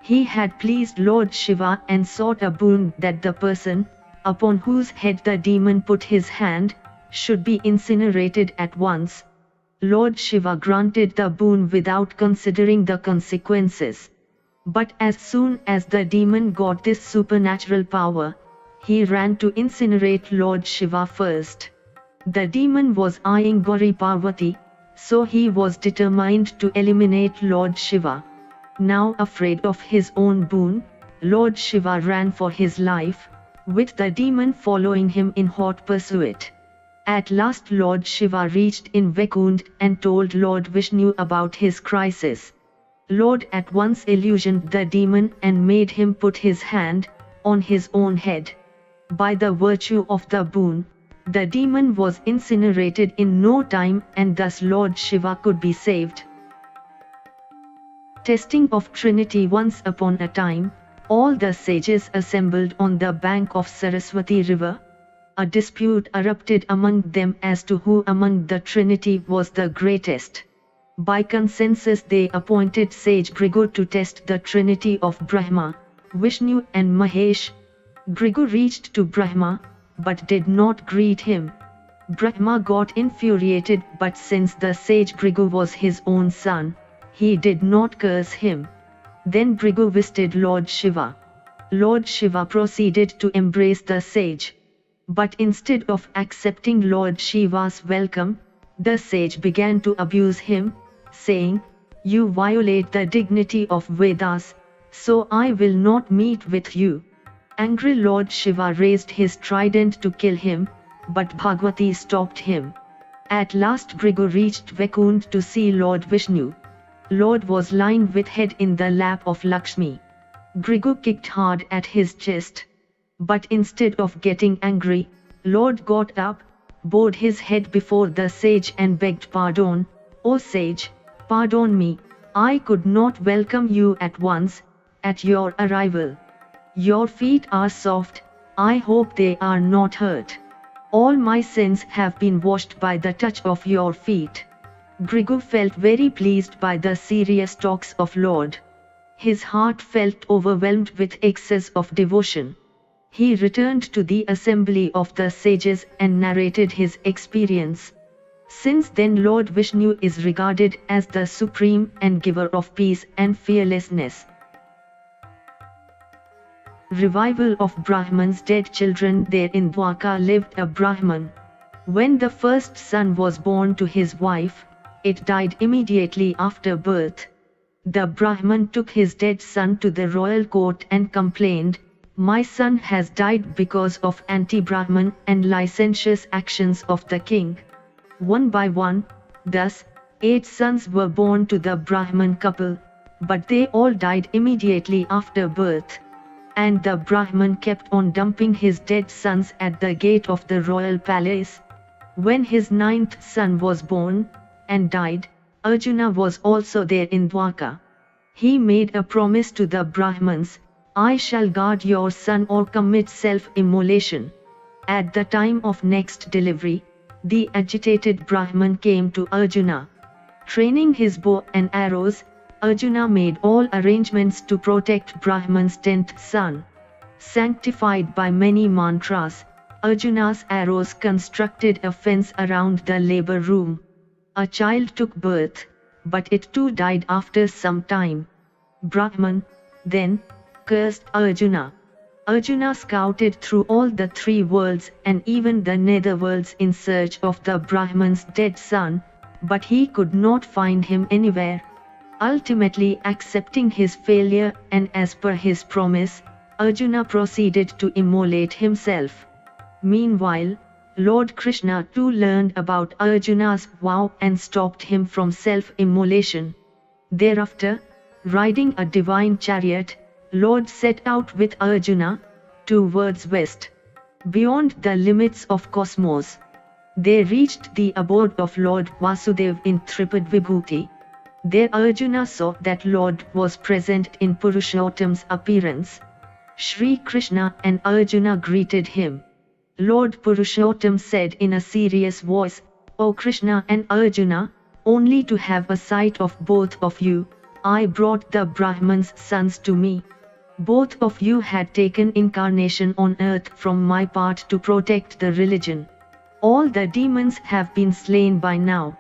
S1: He had pleased Lord Shiva and sought a boon that the person, upon whose head the demon put his hand, should be incinerated at once. Lord Shiva granted the boon without considering the consequences. But as soon as the demon got this supernatural power, he ran to incinerate Lord Shiva first. The demon was eyeing Gauri Parvati, so he was determined to eliminate Lord Shiva. Now afraid of his own boon, Lord Shiva ran for his life, with the demon following him in hot pursuit. At last Lord Shiva reached in Vaikuntha and told Lord Vishnu about his crisis. Lord at once illusioned the demon and made him put his hand on his own head. By the virtue of the boon, the demon was incinerated in no time and thus Lord Shiva could be saved. Testing of Trinity. Once upon a time, all the sages assembled on the bank of Saraswati river. A dispute erupted among them as to who among the Trinity was the greatest. By consensus they appointed sage Bhrigu to test the Trinity of Brahma, Vishnu and Mahesh. Bhrigu reached to Brahma, but did not greet him. Brahma got infuriated, but since the sage Bhrigu was his own son, he did not curse him. Then Bhrigu visited Lord Shiva. Lord Shiva proceeded to embrace the sage. But instead of accepting Lord Shiva's welcome, the sage began to abuse him, saying, You violate the dignity of Vedas, so I will not meet with you. Angry Lord Shiva raised his trident to kill him, but Bhagwati stopped him. At last Bhrigu reached Vaikuntha to see Lord Vishnu. Lord was lying with head in the lap of Lakshmi. Bhrigu kicked hard at his chest. But instead of getting angry, Lord got up, bowed his head before the sage and begged pardon. O sage, pardon me, I could not welcome you at once, at your arrival. Your feet are soft, I hope they are not hurt. All my sins have been washed by the touch of your feet. Bhrigu felt very pleased by the serious talks of Lord. His heart felt overwhelmed with excess of devotion. He returned to the assembly of the sages and narrated his experience. Since then Lord Vishnu is regarded as the supreme and giver of peace and fearlessness. Revival of Brahman's dead children. There in Dwarka lived a Brahman. When the first son was born to his wife, it died immediately after birth. The Brahman took his dead son to the royal court and complained, My son has died because of anti-Brahman and licentious actions of the king. One by one, thus, 8 sons were born to the Brahman couple, but they all died immediately after birth. And the Brahman kept on dumping his dead sons at the gate of the royal palace. When his 9th son was born, and died, Arjuna was also there in Dwarka. He made a promise to the Brahmans, I shall guard your son or commit self-immolation. At the time of next delivery, the agitated Brahman came to Arjuna. Training his bow and arrows, Arjuna made all arrangements to protect Brahman's 10th son. Sanctified by many mantras, Arjuna's arrows constructed a fence around the labor room. A child took birth, but it too died after some time. Brahman, then, cursed Arjuna. Arjuna scouted through all the 3 worlds and even the netherworlds in search of the Brahman's dead son, but he could not find him anywhere. Ultimately accepting his failure and as per his promise, Arjuna proceeded to immolate himself. Meanwhile, Lord Krishna too learned about Arjuna's vow and stopped him from self-immolation. Thereafter, riding a divine chariot, Lord set out with Arjuna, towards west. Beyond the limits of cosmos, they reached the abode of Lord Vasudeva in Tripad Vibhuti. There Arjuna saw that Lord was present in Purushottam's appearance. Shri Krishna and Arjuna greeted him. Lord Purushottam said in a serious voice, O Krishna and Arjuna, only to have a sight of both of you, I brought the Brahman's sons to me. Both of you had taken incarnation on earth from my part to protect the religion. All the demons have been slain by now.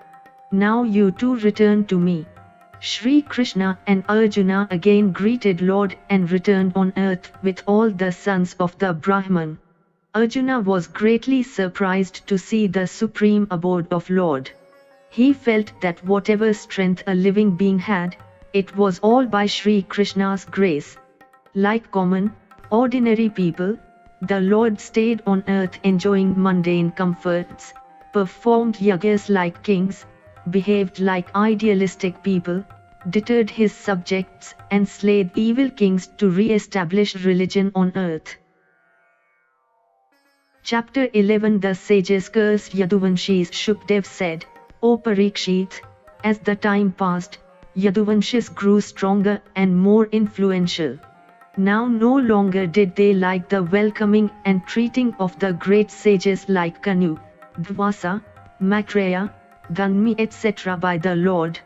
S1: Now you too return to me. Shri Krishna and Arjuna again greeted Lord and returned on earth with all the sons of the Brahman. Arjuna was greatly surprised to see the supreme abode of Lord. He felt that whatever strength a living being had, it was all by Shri Krishna's grace. Like common, ordinary people, the Lord stayed on earth enjoying mundane comforts, performed yagas like kings, behaved like idealistic people, deterred his subjects and slayed evil kings to re-establish religion on earth. Chapter 11 The sages cursed Yaduvanshis. Shukdev said, O Parikshit, as the time passed, Yaduvanshis grew stronger and more influential. Now no longer did they like the welcoming and treating of the great sages like Kanu, Dvasa, Maitreya, Ganmi etc. by the Lord.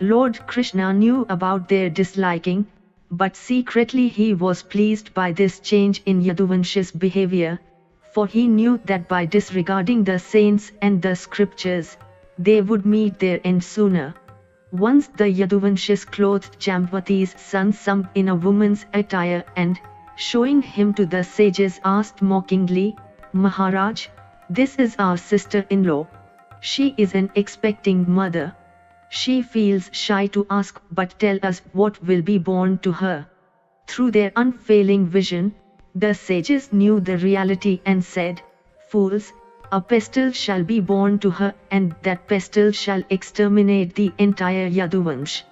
S1: Lord Krishna knew about their disliking, but secretly he was pleased by this change in Yaduvanshis' behavior, for he knew that by disregarding the saints and the scriptures, they would meet their end sooner. Once the Yaduvanshis clothed Jambavati's son Samb in a woman's attire and, showing him to the sages, asked mockingly, Maharaj, this is our sister-in-law. She is an expecting mother. She feels shy to ask, but tell us what will be born to her. Through their unfailing vision, the sages knew the reality and said, Fools, a pestle shall be born to her, and that pestle shall exterminate the entire Yaduvansh.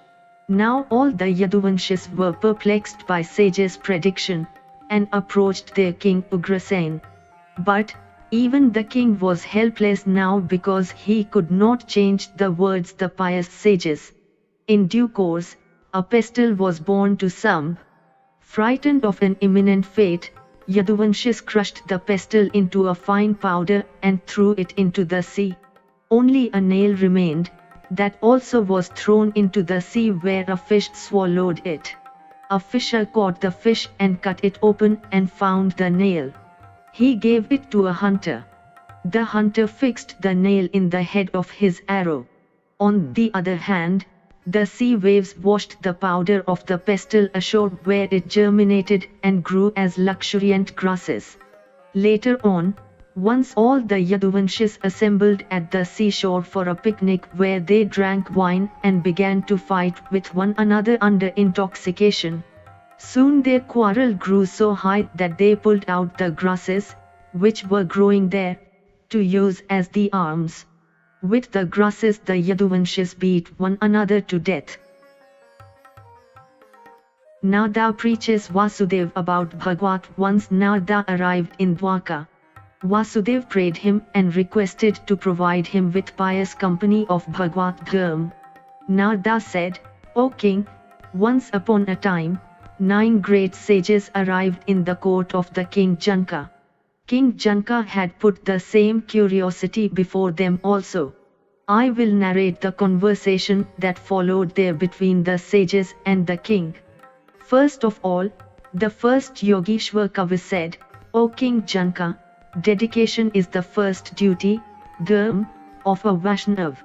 S1: Now all the Yaduvanshis were perplexed by sages' prediction, and approached their king Ugrasen. But, even the king was helpless now because he could not change the words the pious sages. In due course, a pestle was born to Samb. Frightened of an imminent fate, Yaduvanshis crushed the pestle into a fine powder and threw it into the sea. Only a nail remained, that also was thrown into the sea, where a fish swallowed it. A fisher caught the fish and cut it open and found the nail. He gave it to a hunter. The hunter fixed the nail in the head of his arrow. On the other hand, the sea waves washed the powder of the pestle ashore, where it germinated and grew as luxuriant grasses. Later on, once all the Yaduvanshis assembled at the seashore for a picnic, where they drank wine and began to fight with one another under intoxication. Soon their quarrel grew so high that they pulled out the grasses, which were growing there, to use as the arms. With the grasses the Yaduvanshis beat one another to death. Now thou preaches Vasudev about Bhagwat. Once now thou arrived in Dwarka. Vasudev prayed him and requested to provide him with pious company of Bhagwat Dharma. Now thou said, O king, once upon a time, 9 great sages arrived in the court of the king Janka. King Janka had put the same curiosity before them also. I will narrate the conversation that followed there between the sages and the king. First of all, the first Yogeshwar Kavi said, O King Janka, dedication is the first duty, dharma, of a Vaishnav.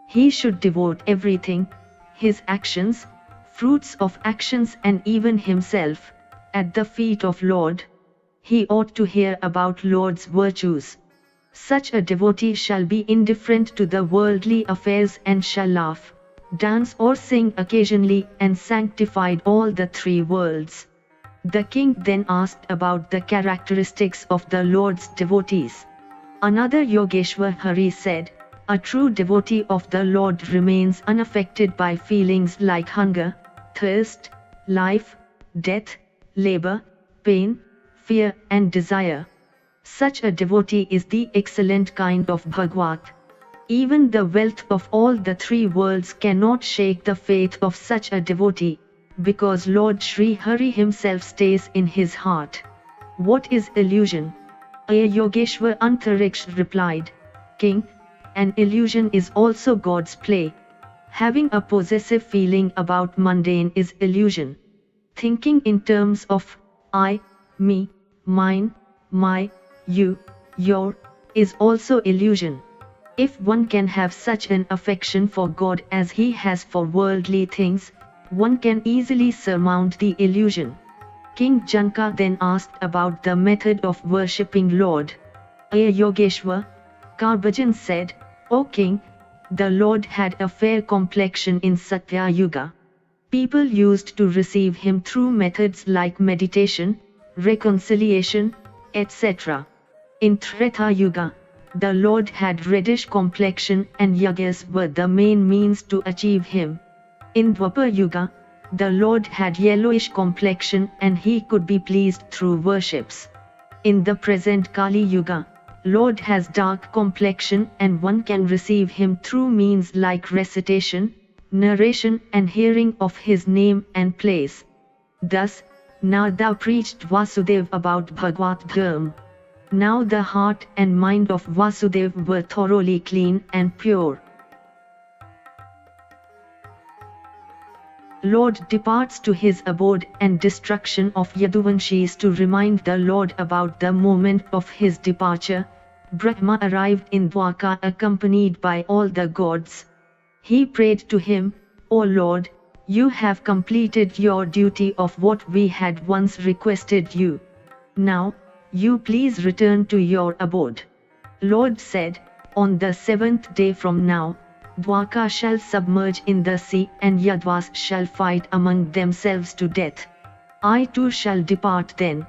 S1: He should devote everything, his actions, fruits of actions and even himself, at the feet of Lord. He ought to hear about Lord's virtues. Such a devotee shall be indifferent to the worldly affairs and shall laugh, dance or sing occasionally and sanctified all the 3 worlds. The king then asked about the characteristics of the Lord's devotees. Another Yogeshwar Hari said, a true devotee of the Lord remains unaffected by feelings like hunger, thirst, life, death, labor, pain, fear and desire. Such a devotee is the excellent kind of Bhagwat. Even the wealth of all the 3 worlds cannot shake the faith of such a devotee, because Lord Sri Hari himself stays in his heart. What is illusion? A Yogeshwar Antariksh replied, King, an illusion is also God's play. Having a possessive feeling about mundane is illusion. Thinking in terms of I, me, mine, my, you, your, is also illusion. If one can have such an affection for God as he has for worldly things, one can easily surmount the illusion. King Janka then asked about the method of worshipping Lord. A Yogeshwar, Karbajan said, O king, the Lord had a fair complexion in Satya Yuga. People used to receive him through methods like meditation, reconciliation, etc. In Treta Yuga, the Lord had reddish complexion and yagas were the main means to achieve him. In Dwapar Yuga, the Lord had yellowish complexion and he could be pleased through worships. In the present Kali Yuga, Lord has dark complexion and one can receive him through means like recitation, narration and hearing of his name and place. Thus, now thou preached Vasudev about Bhagwat Dharma. Now the heart and mind of Vasudev were thoroughly clean and pure. Lord departs to his abode and destruction of Yaduvanshis. To remind the Lord about the moment of his departure, Brahma arrived in Dwarka accompanied by all the gods. He prayed to him, O Lord, you have completed your duty of what we had once requested you. Now, you please return to your abode. Lord said, on the 7th day from now, Dwarka shall submerge in the sea and Yadvas shall fight among themselves to death. I too shall depart then.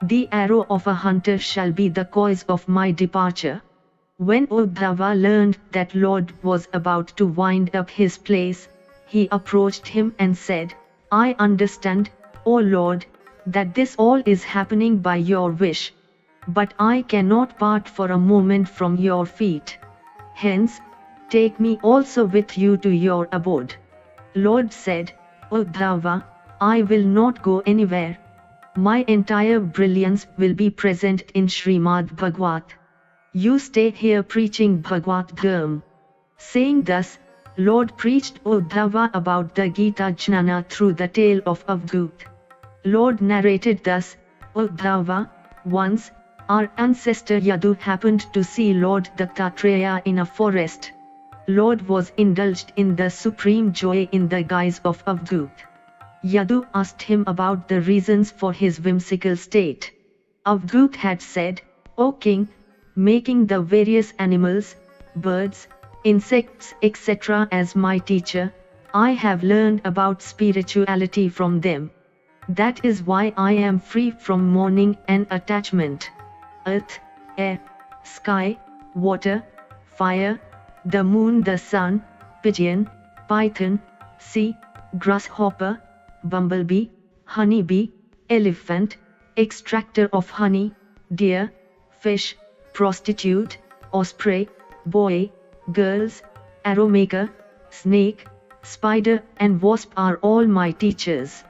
S1: The arrow of a hunter shall be the cause of my departure. When Uddhava learned that Lord was about to wind up his place, he approached him and said, I understand, O Lord, that this all is happening by your wish. But I cannot part for a moment from your feet. Hence, take me also with you to your abode. Lord said, Uddhava, I will not go anywhere. My entire brilliance will be present in Srimad Bhagwat. You stay here preaching Bhagwat Dharma. Saying thus, Lord preached Uddhava about the Gita Jnana through the tale of Avadhut. Lord narrated thus, Uddhava, once, our ancestor Yadu happened to see Lord Dattatreya in a forest. Lord was indulged in the supreme joy in the guise of Avadhut. Yadu asked him about the reasons for his whimsical state. Avadhut had said, O king, making the various animals, birds, insects etc. as my teacher, I have learned about spirituality from them. That is why I am free from mourning and attachment. Earth, air, sky, water, fire, the moon, the sun, pigeon, python, sea, grasshopper, bumblebee, honeybee, elephant, extractor of honey, deer, fish, prostitute, osprey, boy, girls, arrow maker, snake, spider and wasp are all my teachers.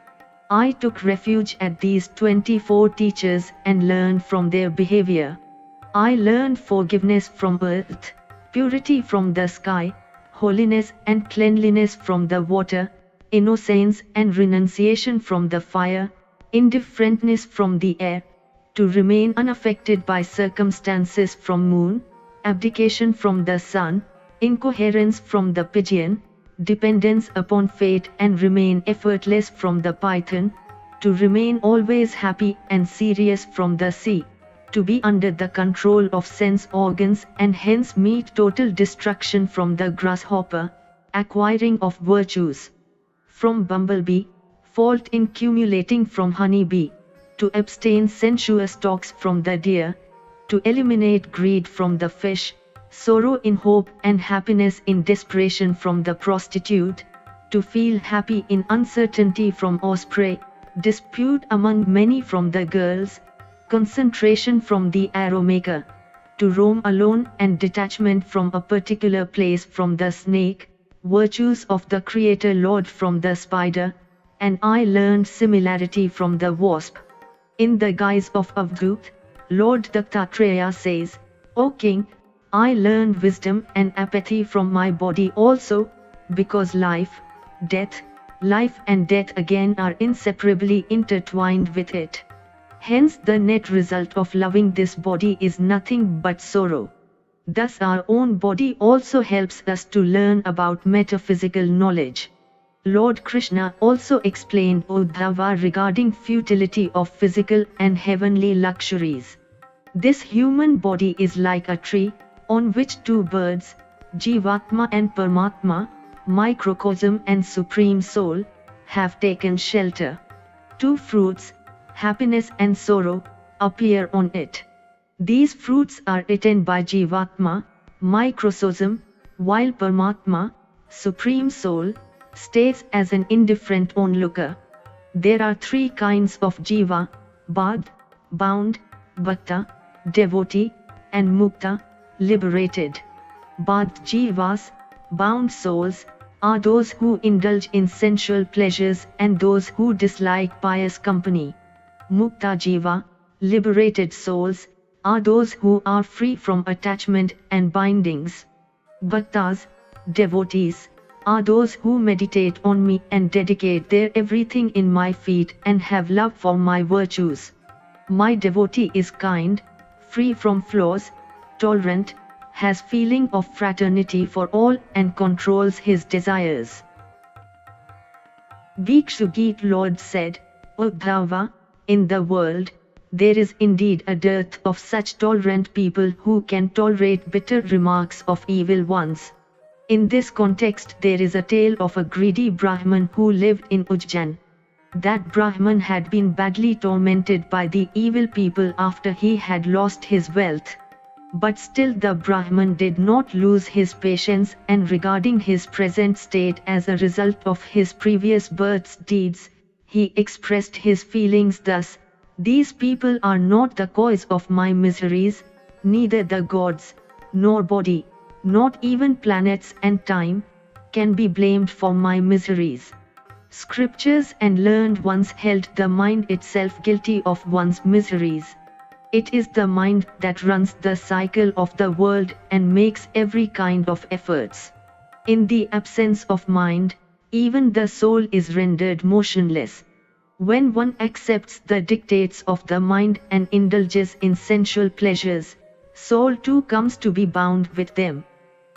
S1: I took refuge at these 24 teachers and learned from their behavior. I learned forgiveness from earth, purity from the sky, holiness and cleanliness from the water, innocence and renunciation from the fire, indifferentness from the air, to remain unaffected by circumstances from moon, abdication from the sun, incoherence from the pigeon, dependence upon fate and remain effortless from the python, to remain always happy and serious from the sea, to be under the control of sense organs and hence meet total destruction from the grasshopper, acquiring of virtues from bumblebee, fault in cumulating from honeybee, to abstain sensuous talks from the deer, to eliminate greed from the fish, sorrow in hope and happiness in desperation from the prostitute, to feel happy in uncertainty from osprey, dispute among many from the girls, concentration from the arrow maker, to roam alone and detachment from a particular place from the snake, virtues of the Creator Lord from the spider, and I learned similarity from the wasp. In the guise of Avadut, Lord Dattatreya says, O King, I learned wisdom and apathy from my body also, because life and death again are inseparably intertwined with it. Hence the net result of loving this body is nothing but sorrow. Thus our own body also helps us to learn about metaphysical knowledge. Lord Krishna also explained Uddhava regarding futility of physical and heavenly luxuries. This human body is like a tree, on which two birds, Jivatma and Paramatma, microcosm and supreme soul, have taken shelter. Two fruits, happiness and sorrow, appear on it. These fruits are eaten by Jivatma, microcosm, while Paramatma, supreme soul, stays as an indifferent onlooker. There are three kinds of Jiva, Badh, bound, Bhakta, devotee, and Mukta, liberated. Badh Jivas, bound souls, are those who indulge in sensual pleasures and those who dislike pious company. Mukta Jiva, liberated souls, are those who are free from attachment and bindings. Bhaktas, devotees, are those who meditate on me and dedicate their everything in my feet and have love for my virtues. My devotee is kind, free from flaws, tolerant, has feeling of fraternity for all and controls his desires. Bhikshugit Lord said, Uddhava, in the world, there is indeed a dearth of such tolerant people who can tolerate bitter remarks of evil ones. In this context there is a tale of a greedy Brahman who lived in Ujjain. That Brahman had been badly tormented by the evil people after he had lost his wealth. But still the Brahman did not lose his patience, and regarding his present state as a result of his previous birth's deeds, he expressed his feelings thus: these people are not the cause of my miseries, neither the gods, nor body, not even planets and time, can be blamed for my miseries. Scriptures and learned ones held the mind itself guilty of one's miseries. It is the mind that runs the cycle of the world and makes every kind of efforts. In the absence of mind, even the soul is rendered motionless. When one accepts the dictates of the mind and indulges in sensual pleasures, soul too comes to be bound with them.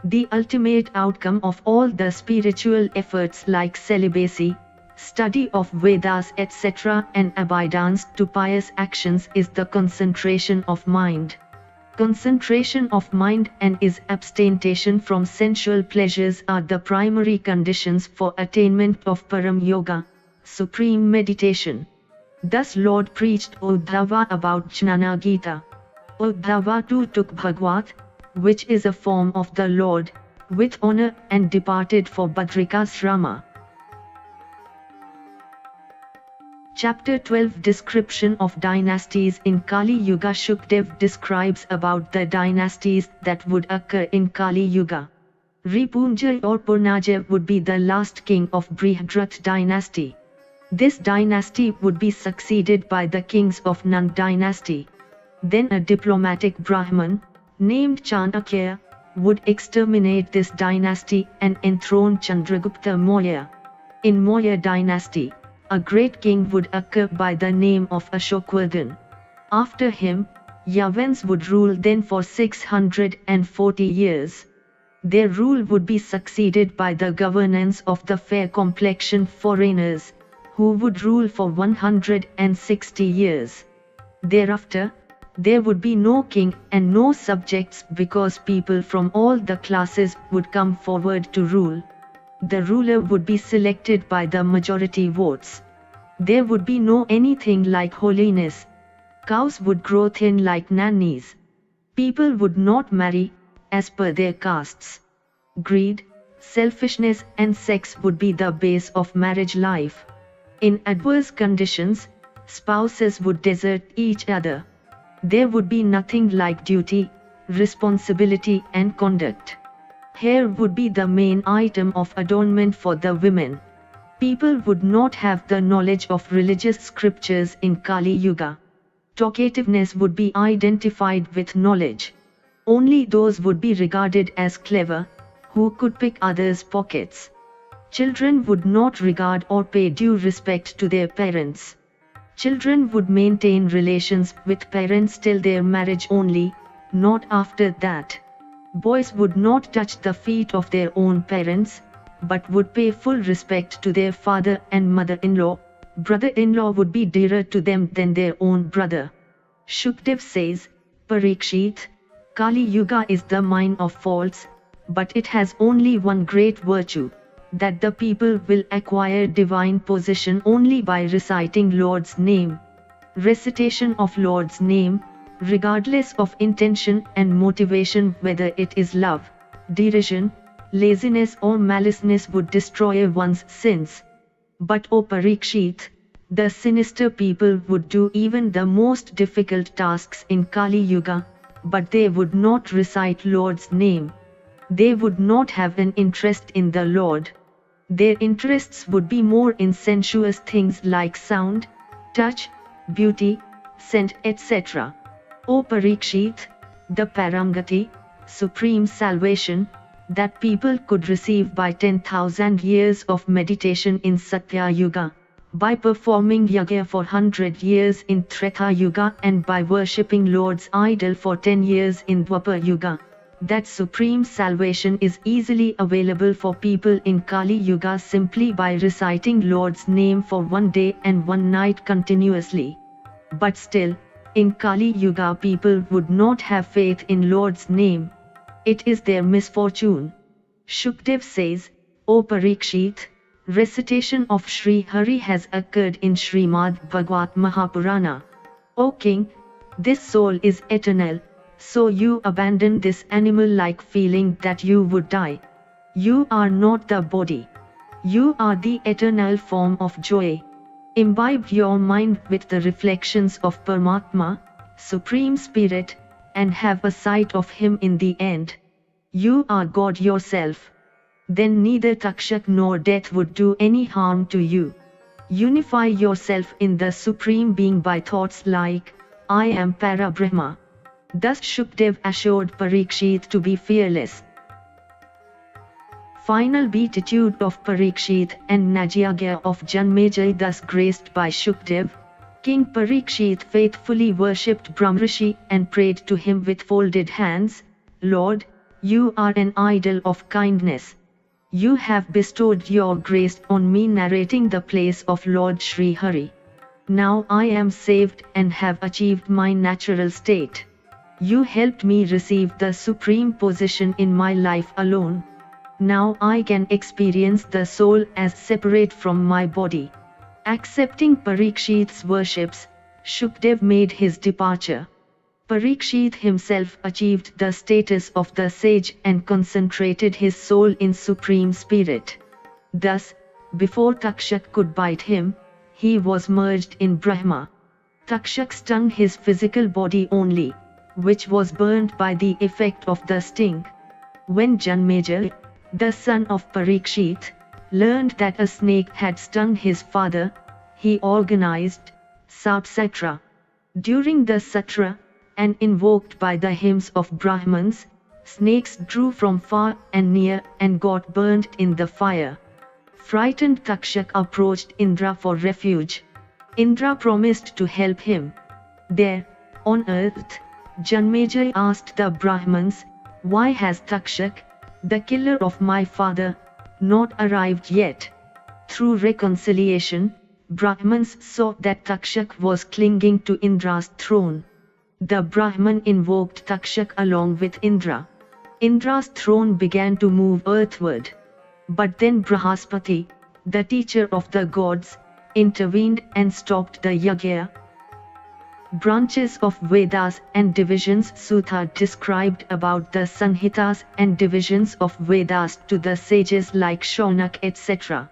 S1: The ultimate outcome of all the spiritual efforts like celibacy, study of Vedas etc. and abidance to pious actions is the concentration of mind. Concentration of mind and is abstention from sensual pleasures are the primary conditions for attainment of Param Yoga, supreme meditation. Thus Lord preached Uddhava about Jnana Gita. Uddhava too took Bhagwat, which is a form of the Lord, with honor and departed for Badrikasrama. Chapter 12 Description of Dynasties in Kali Yuga. Shukdev describes about the dynasties that would occur in Kali Yuga. Ripunja or Purnaja would be the last king of Brihadrat dynasty. This dynasty would be succeeded by the kings of Nand dynasty. Then a diplomatic Brahman, named Chanakya, would exterminate this dynasty and enthrone Chandragupta Maurya. In Maurya dynasty, a great king would occur by the name of Ashokvardhan. After him, Yavans would rule then for 640 years. Their rule would be succeeded by the governance of the fair-complexioned foreigners, who would rule for 160 years. Thereafter, there would be no king and no subjects because people from all the classes would come forward to rule. The ruler would be selected by the majority votes. There would be no anything like holiness. Cows would grow thin like nannies. People would not marry, as per their castes. Greed, selfishness and sex would be the base of marriage life. In adverse conditions, spouses would desert each other. There would be nothing like duty, responsibility and conduct. Hair would be the main item of adornment for the women. People would not have the knowledge of religious scriptures in Kali Yuga. Talkativeness would be identified with knowledge. Only those would be regarded as clever, who could pick others' pockets. Children would not regard or pay due respect to their parents. Children would maintain relations with parents till their marriage only, not after that. Boys would not touch the feet of their own parents, but would pay full respect to their father and mother-in-law. Brother-in-law would be dearer to them than their own brother. Shukdev says, Parikshit, Kali Yuga is the mine of faults, but it has only one great virtue, that the people will acquire divine position only by reciting Lord's name. Recitation of Lord's name, regardless of intention and motivation, whether it is love, derision, laziness or maliceness, would destroy one's sins. But O Parikshit, the sinister people would do even the most difficult tasks in Kali Yuga, but they would not recite Lord's name. They would not have an interest in the Lord. Their interests would be more in sensuous things like sound, touch, beauty, scent, etc. O Parikshit, the Parangati, supreme salvation, that people could receive by 10,000 years of meditation in Satya Yuga, by performing yagya for 100 years in Treta Yuga and by worshipping Lord's idol for 10 years in Dwapar Yuga. That supreme salvation is easily available for people in Kali Yuga simply by reciting Lord's name for 1 day and 1 night continuously. But still, in Kali Yuga people would not have faith in Lord's name. It is their misfortune. Shukdev says, O Parikshit, recitation of Sri Hari has occurred in Srimad Bhagawat Mahapurana. O King, this soul is eternal, so you abandon this animal-like feeling that you would die. You are not the body. You are the eternal form of joy. Imbibe your mind with the reflections of Paramatma, Supreme Spirit, and have a sight of Him in the end. You are God yourself. Then neither Takshak nor death would do any harm to you. Unify yourself in the Supreme Being by thoughts like, I am Parabrahma. Thus Shukdev assured Parikshit to be fearless. Final beatitude of Parikshit and Najyagya of Janmejay. Thus graced by Shukdev, King Parikshit faithfully worshipped Brahmrishi and prayed to him with folded hands, Lord, you are an idol of kindness. You have bestowed your grace on me, narrating the place of Lord Sri Hari. Now I am saved and have achieved my natural state. You helped me receive the supreme position in my life alone. Now I can experience the soul as separate from my body. Accepting Parikshit's worships, Shukdev made his departure. Parikshit himself achieved the status of the sage and concentrated his soul in supreme spirit. Thus, before Takshak could bite him, he was merged in Brahma. Takshak stung his physical body only, which was burned by the effect of the sting. When Janmejaya, the son of Parikshit, learned that a snake had stung his father, he organized Satsatra. During the Satra, and invoked by the hymns of Brahmins, snakes drew from far and near and got burnt in the fire. Frightened Takshak approached Indra for refuge. Indra promised to help him. There, on earth, Janmejaya asked the Brahmins, "Why has Takshak, the killer of my father, not arrived yet?" Through reconciliation, Brahmins saw that Takshak was clinging to Indra's throne. The Brahman invoked Takshak along with Indra. Indra's throne began to move earthward. But then Brahaspati, the teacher of the gods, intervened and stopped the yajna. Branches of Vedas and divisions Sutta described about the Sanhitas and divisions of Vedas to the sages like Shaunak etc.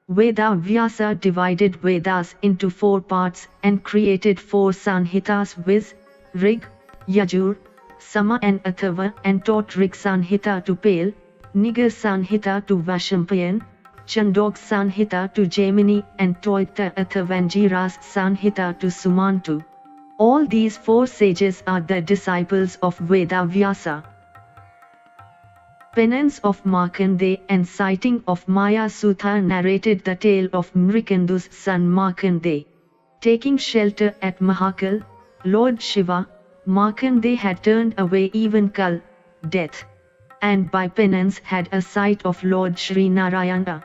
S1: Veda Vyasa divided Vedas into 4 parts and created 4 Sanhitas viz. Rig, Yajur, Sama and Athava, and taught Rig Sanhita to Pale, Nigar Sanhita to Vashampayan, Chandog Sanhita to Jaimini, and Toita Athavanjiras Sanhita to Sumantu. All these 4 sages are the disciples of Veda Vyasa. Penance of Markandeya and sighting of Maya Sutta narrated the tale of Mrikandu's son Markandeya. Taking shelter at Mahakal, Lord Shiva, Markandeya had turned away even Kal, death, and by penance had a sight of Lord Sri Narayana.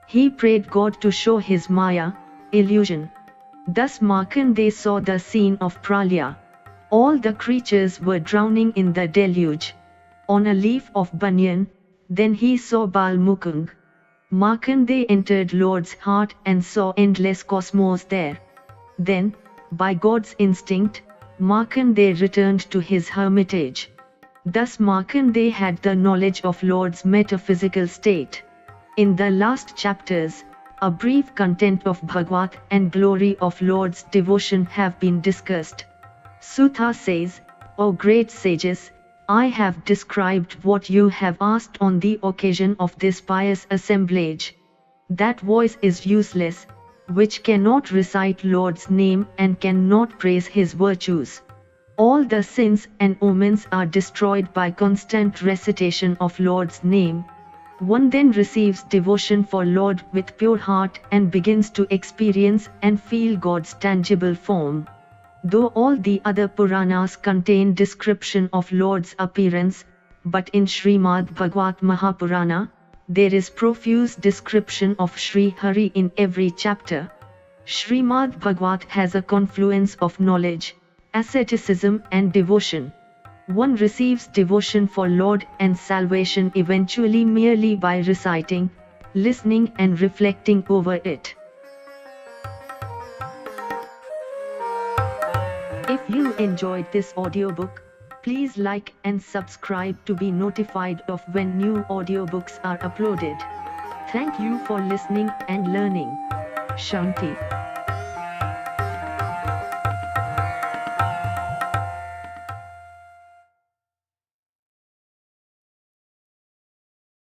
S1: He prayed God to show his Maya, illusion. Thus Markandeya saw the scene of Pralaya. All the creatures were drowning in the deluge. On a leaf of banyan, then he saw Bal Mukung. Markandeya entered Lord's heart and saw endless cosmos there. Then, by God's instinct, Markandeya returned to his hermitage. Thus Markandeya had the knowledge of Lord's metaphysical state. In the last chapters, a brief content of Bhagavad and glory of Lord's devotion have been discussed. Sutta says, "O great sages, I have described what you have asked on the occasion of this pious assemblage. That voice is useless, which cannot recite Lord's name and cannot praise his virtues. All the sins and omens are destroyed by constant recitation of Lord's name. One then receives devotion for Lord with pure heart and begins to experience and feel God's tangible form. Though all the other Puranas contain description of Lord's appearance, but in Srimad Bhagwat Mahapurana, there is profuse description of Sri Hari in every chapter. Srimad Bhagwat has a confluence of knowledge, asceticism and devotion. One receives devotion for Lord and salvation eventually merely by reciting, listening and reflecting over it." If you enjoyed this audiobook, please like and subscribe to be notified of when new audiobooks are uploaded. Thank you for listening and learning. Shanti.